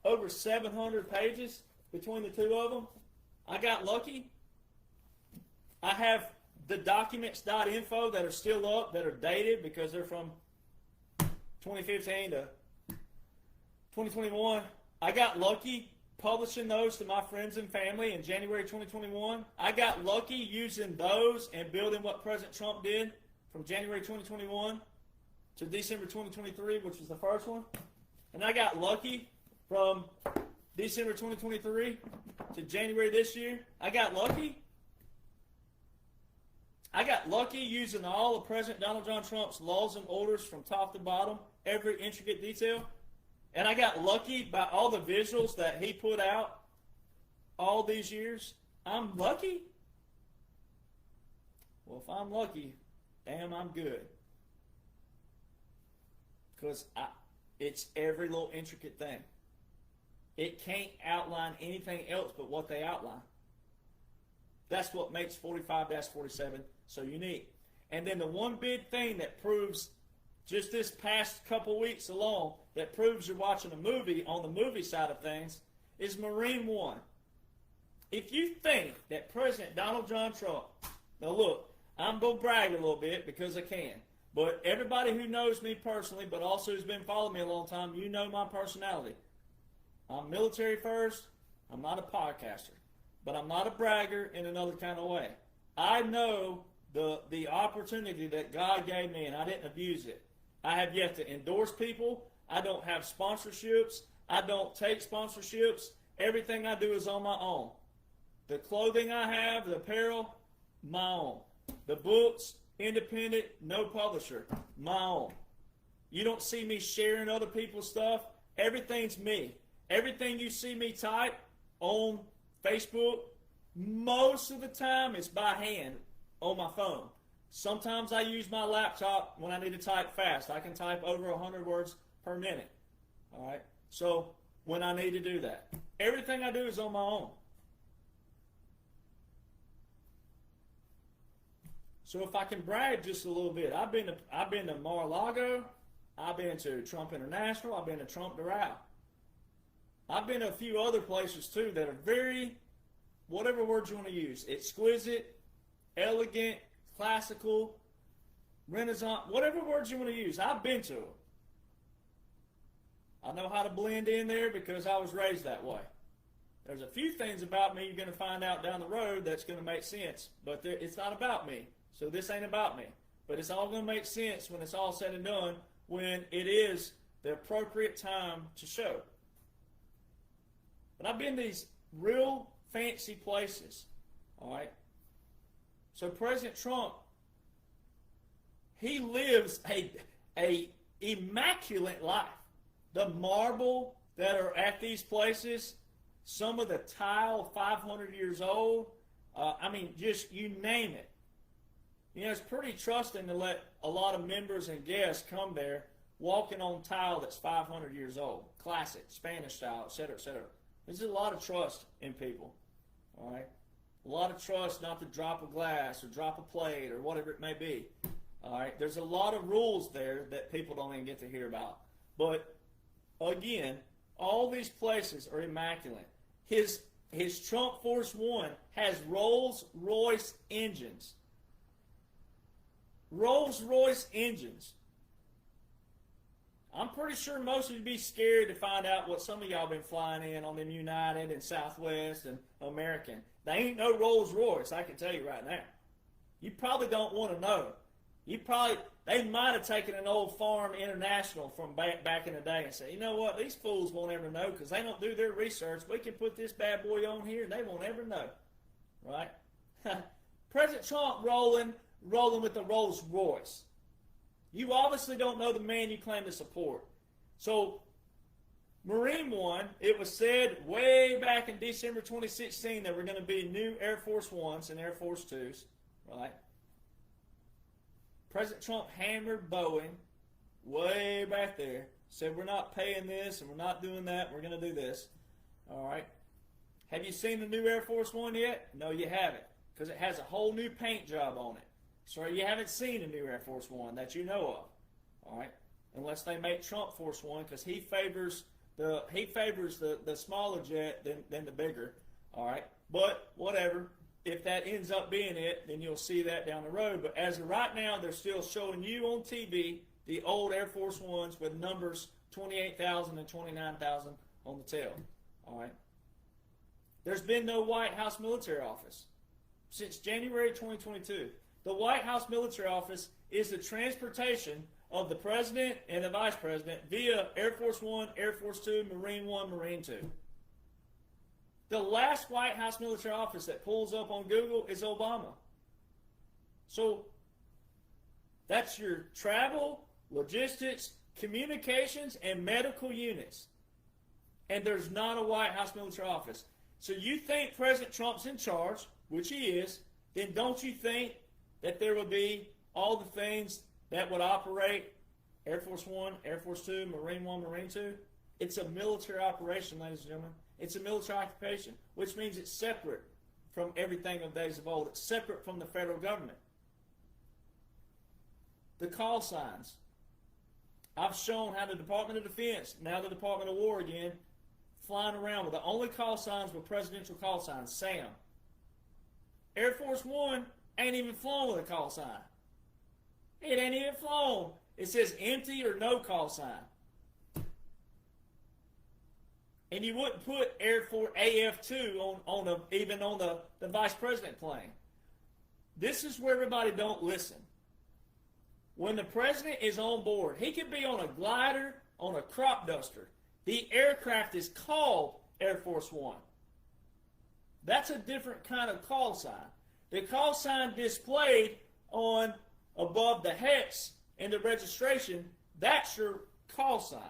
Over 700 pages between the two of them. I got lucky. I have the documents.info that are still up, that are dated because they're from 2015 to 2021. I got lucky publishing those to my friends and family in January 2021. I got lucky using those and building what President Trump did from January 2021 to December 2023, which was the first one. And I got lucky from December 2023 to January this year. I got lucky. I got lucky using all of President Donald John Trump's laws and orders from top to bottom, every intricate detail. And I got lucky by all the visuals that he put out all these years. I'm lucky? Well, if I'm lucky, damn, I'm good. Because it's every little intricate thing. It can't outline anything else but what they outline. That's what makes 45-47 so unique. And then the one big thing that proves, just this past couple weeks alone, that proves you're watching a movie on the movie side of things, is Marine One. If you think that President Donald John Trump, now look, I'm going to brag a little bit because I can, but everybody who knows me personally, but also who's been following me a long time, you know my personality. I'm military first. I'm not a podcaster, but I'm not a bragger in another kind of way. I know the opportunity that God gave me, and I didn't abuse it. I have yet to endorse people. I don't have sponsorships. I don't take sponsorships. Everything I do is on my own. The clothing I have, the apparel, my own. The books, independent, no publisher, my own. You don't see me sharing other people's stuff. Everything's me. Everything you see me type on Facebook, most of the time it's by hand on my phone. Sometimes I use my laptop when I need to type fast. I can type over 100 words per minute. All right? So when I need to do that. Everything I do is on my own. So if I can brag just a little bit, I've been to Mar-a-Lago, I've been to Trump International, I've been to Trump Doral. I've been to a few other places too that are very, whatever words you want to use, exquisite, elegant, classical, Renaissance, whatever words you want to use. I've been to them. I know how to blend in there because I was raised that way. There's a few things about me you're going to find out down the road that's going to make sense, but it's not about me. So this ain't about me. But it's all going to make sense when it's all said and done, when it is the appropriate time to show. But I've been to these real fancy places, all right? So President Trump, he lives a immaculate life. The marble that are at these places, some of the tile 500 years old, just you name it. You know, it's pretty trusting to let a lot of members and guests come there walking on tile that's 500 years old. Classic, Spanish style, etc., etc. There's a lot of trust in people, all right? A lot of trust not to drop a glass or drop a plate or whatever it may be, all right? There's a lot of rules there that people don't even get to hear about. But, again, all these places are immaculate. His Trump Force One has Rolls-Royce engines. Rolls-Royce engines. I'm pretty sure most of you would be scared to find out what some of y'all been flying in on them United and Southwest and American. They ain't no Rolls-Royce, I can tell you right now. You probably don't want to know. They might have taken an old Farm International from back in the day and said, you know what, these fools won't ever know because they don't do their research. We can put this bad boy on here and they won't ever know. Right? President Trump rolling with the Rolls-Royce. You obviously don't know the man you claim to support. So, Marine One, it was said way back in December 2016 that we're going to be new Air Force Ones and Air Force Twos, right? President Trump hammered Boeing way back there, said we're not paying this and we're not doing that, we're going to do this, all right? Have you seen the new Air Force One yet? No, you haven't, because it has a whole new paint job on it. So you haven't seen a new Air Force One that you know of. All right, unless they make Trump Force One, because he favors the smaller jet than the bigger. All right, but whatever. If that ends up being it, then you'll see that down the road. But as of right now, they're still showing you on TV the old Air Force Ones with numbers 28,000 and 29,000 on the tail. All right. There's been no White House military office since January 2022. The White House military office is the transportation of the president and the vice president via Air Force One, Air Force Two, Marine One, Marine Two. The last White House military office that pulls up on Google is Obama. So that's your travel, logistics, communications, and medical units. And there's not a White House military office. So you think President Trump's in charge, which he is, then don't you think that there would be all the things that would operate Air Force One, Air Force Two, Marine One, Marine Two? It's a military operation, ladies and gentlemen. It's a military occupation, which means it's separate from everything of days of old. It's separate from the federal government. The call signs. I've shown how the Department of Defense, now the Department of War again, flying around with the only call signs were presidential call signs, SAM. Air Force One ain't even flown with a call sign. It ain't even flown. It says empty or no call sign. And you wouldn't put Air Force AF2 even on the vice president plane. This is where everybody don't listen. When the president is on board, he could be on a glider, on a crop duster. The aircraft is called Air Force One. That's a different kind of call sign. The call sign displayed on above the hex and the registration, that's your call sign.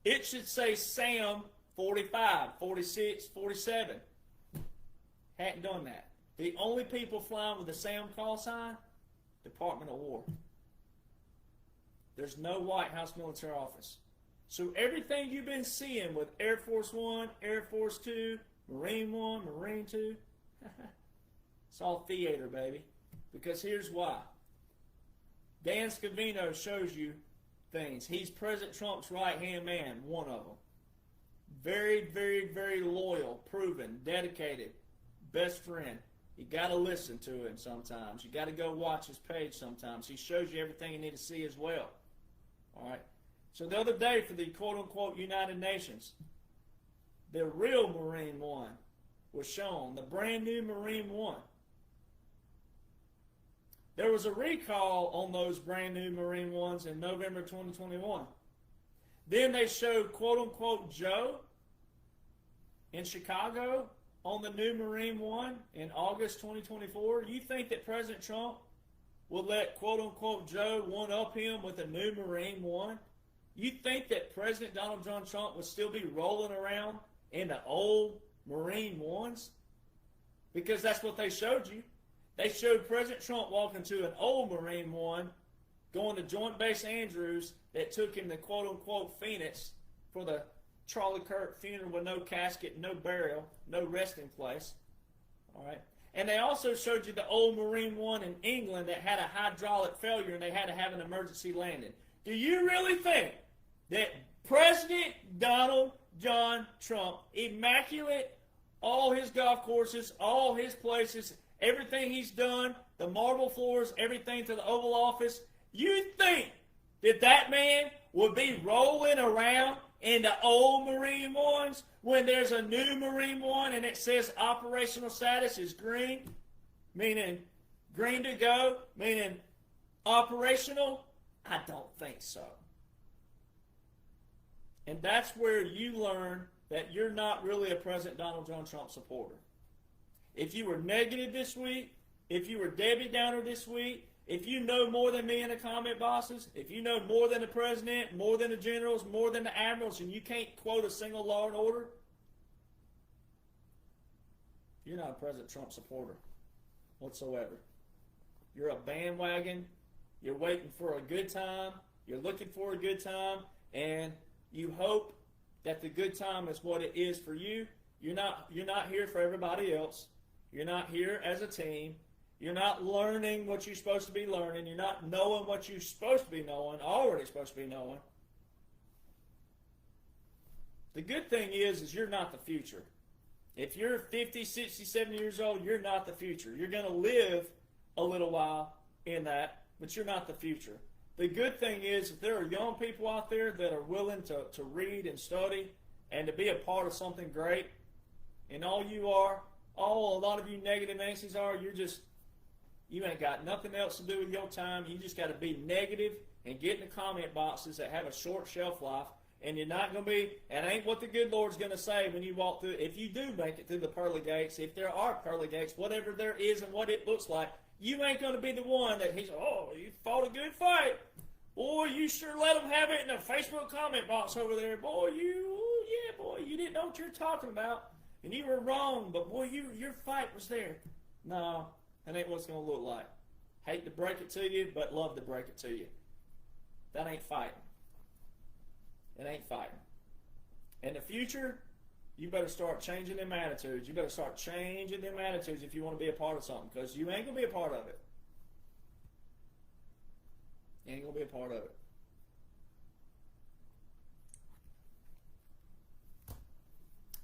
It should say SAM 45, 46, 47. Hadn't done that. The only people flying with the SAM call sign, Department of War. There's no White House military office. So everything you've been seeing with Air Force One, Air Force Two, Marine One, Marine Two, it's all theater, baby. Because here's why. Dan Scavino shows you things. He's President Trump's right-hand man, one of them. Very, very, very loyal, proven, dedicated, best friend. You got to listen to him sometimes. You got to go watch his page sometimes. He shows you everything you need to see as well. All right. So the other day for the quote-unquote United Nations, the real Marine One was shown, the brand new Marine One. There was a recall on those brand new Marine Ones in November 2021. Then they showed quote-unquote Joe in Chicago on the new Marine One in August 2024. You think that President Trump would let quote-unquote Joe one-up him with a new Marine One? You think that President Donald John Trump would still be rolling around in the old Marine Ones? Because that's what they showed you. They showed President Trump walking to an old Marine One, going to Joint Base Andrews that took him to quote-unquote Phoenix for the Charlie Kirk funeral with no casket, no burial, no resting place. All right. And they also showed you the old Marine One in England that had a hydraulic failure and they had to have an emergency landing. Do you really think that President Donald John Trump, immaculate, all his golf courses, all his places, everything he's done, the marble floors, everything to the Oval Office, you think that that man would be rolling around in the old Marine Ones when there's a new Marine One and it says operational status is green, meaning green to go, meaning operational? I don't think so. And that's where you learn that you're not really a President Donald John Trump supporter. If you were negative this week, if you were Debbie Downer this week, if you know more than me in the comment boxes, if you know more than the president, more than the generals, more than the admirals, and you can't quote a single law and order, you're not a President Trump supporter whatsoever. You're a bandwagon. You're waiting for a good time. You're looking for a good time. And you hope that the good time is what it is for you. You're not here for everybody else. You're not here as a team. You're not learning what you're supposed to be learning. You're not knowing what you're supposed to be knowing, already supposed to be knowing. The good thing is you're not the future. If you're 50, 60, 70 years old, you're not the future. You're going to live a little while in that, but you're not the future. The good thing is if there are young people out there that are willing to read and study and to be a part of something great, and all a lot of you negative Nancy's are, you ain't got nothing else to do with your time. You just got to be negative and get in the comment boxes that have a short shelf life. And you're not going to be, and ain't what the good Lord's going to say when you walk through. If you do make it through the pearly gates, if there are pearly gates, whatever there is and what it looks like, you ain't going to be the one that he's, oh, you fought a good fight. Boy, you sure let them have it in the Facebook comment box over there. Boy, you didn't know what you're talking about. And you were wrong, but boy, your fight was there. No, that ain't what it's going to look like. Hate to break it to you, but love to break it to you. That ain't fighting. It ain't fighting. In the future, you better start changing them attitudes. You better start changing them attitudes if you want to be a part of something, because you ain't going to be a part of it. You ain't going to be a part of it.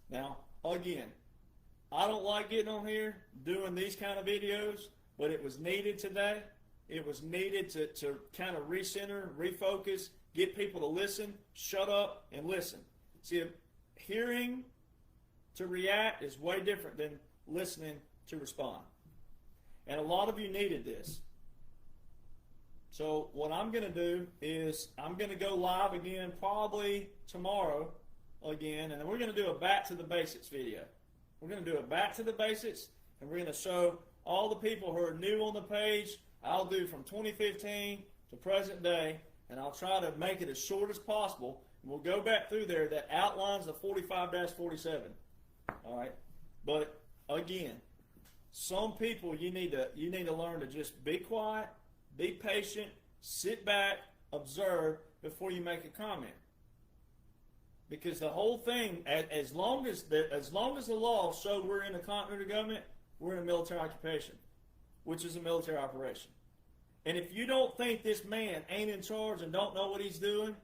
Now, again, I don't like getting on here doing these kind of videos, but it was needed today. It was needed to kind of recenter, refocus, get people to listen, shut up, and listen. See, hearing to react is way different than listening to respond. And a lot of you needed this. So what I'm going to do is I'm going to go live again probably tomorrow again, and then we're going to do a back to the basics video. We're going to do a back to the basics, and we're going to show all the people who are new on the page. I'll do from 2015 to present day, and I'll try to make it as short as possible. And we'll go back through there that outlines the 45-47. All right, but again, some people you need to learn to just be quiet, be patient, sit back, observe before you make a comment. Because the whole thing, as long as the law shows we're in a continuity government, we're in a military occupation, which is a military operation. And if you don't think this man ain't in charge and don't know what he's doing,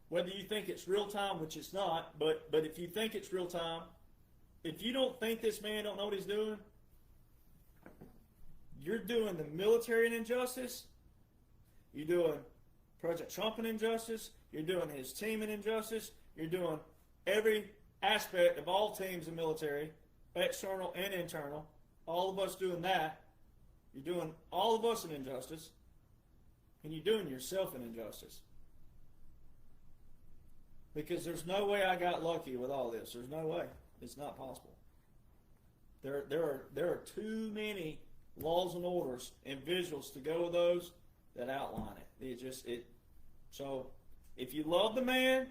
whether you think it's real time, which it's not, but if you think it's real time, if you don't think this man don't know what he's doing, you're doing the military an injustice, you're doing President Trump an injustice, you're doing his team an injustice, you're doing every aspect of all teams in military, external and internal, all of us doing that. You're doing all of us an injustice, and you're doing yourself an injustice. Because there's no way I got lucky with all this. There's no way. It's not possible. There are too many laws and orders and visuals to go with those that outline it. So if you love the man,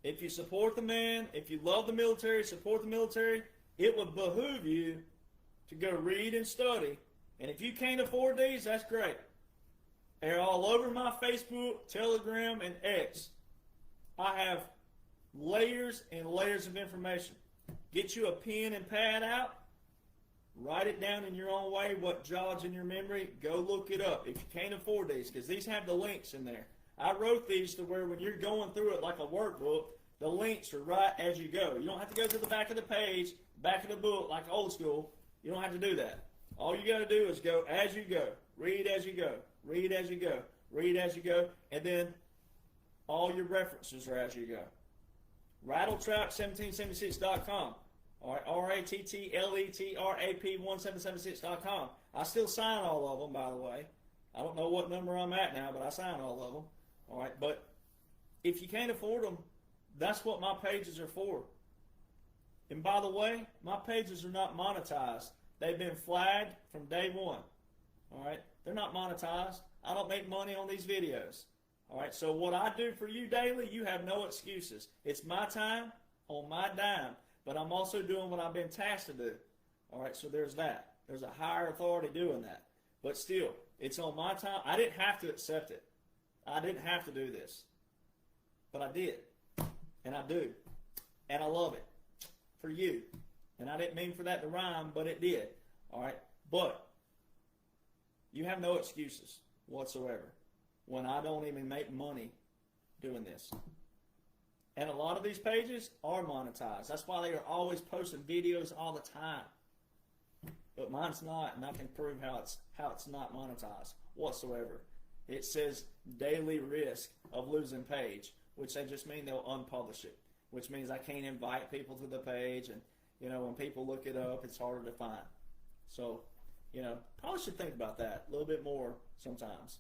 if you support the man, if you love the military, support the military, it would behoove you to go read and study. And if you can't afford these, that's great. They're all over my Facebook, Telegram, and X. I have layers and layers of information. Get you a pen and pad out. Write it down in your own way, what jogs in your memory. Go look it up if you can't afford these, because these have the links in there. I wrote these to where when you're going through it like a workbook, the links are right as you go. You don't have to go to the back of the page, back of the book like old school. You don't have to do that. All you got to do is go as you go. Read as you go. Read as you go. Read as you go. And then all your references are as you go. Rattletrap1776.com. All right, RATTLETRAP1776.com. I still sign all of them, by the way. I don't know what number I'm at now, but I sign all of them. All right, but if you can't afford them, that's what my pages are for. And by the way, my pages are not monetized. They've been flagged from day one. All right, they're not monetized. I don't make money on these videos. All right, so what I do for you daily, you have no excuses. It's my time on my dime, but I'm also doing what I've been tasked to do. All right, so there's that. There's a higher authority doing that. But still, it's on my time. I didn't have to accept it. I didn't have to do this. But I did. And I do. and I love it for you. And I didn't mean for that to rhyme, but it did. All right, but you have no excuses whatsoever when I don't even make money doing this. And a lot of these pages are monetized. That's why they are always posting videos all the time. But mine's not, and I can prove how it's not monetized whatsoever. It says daily risk of losing page, which they just mean they'll unpublish it, which means I can't invite people to the page, and when people look it up, it's harder to find. So, probably should think about that a little bit more sometimes.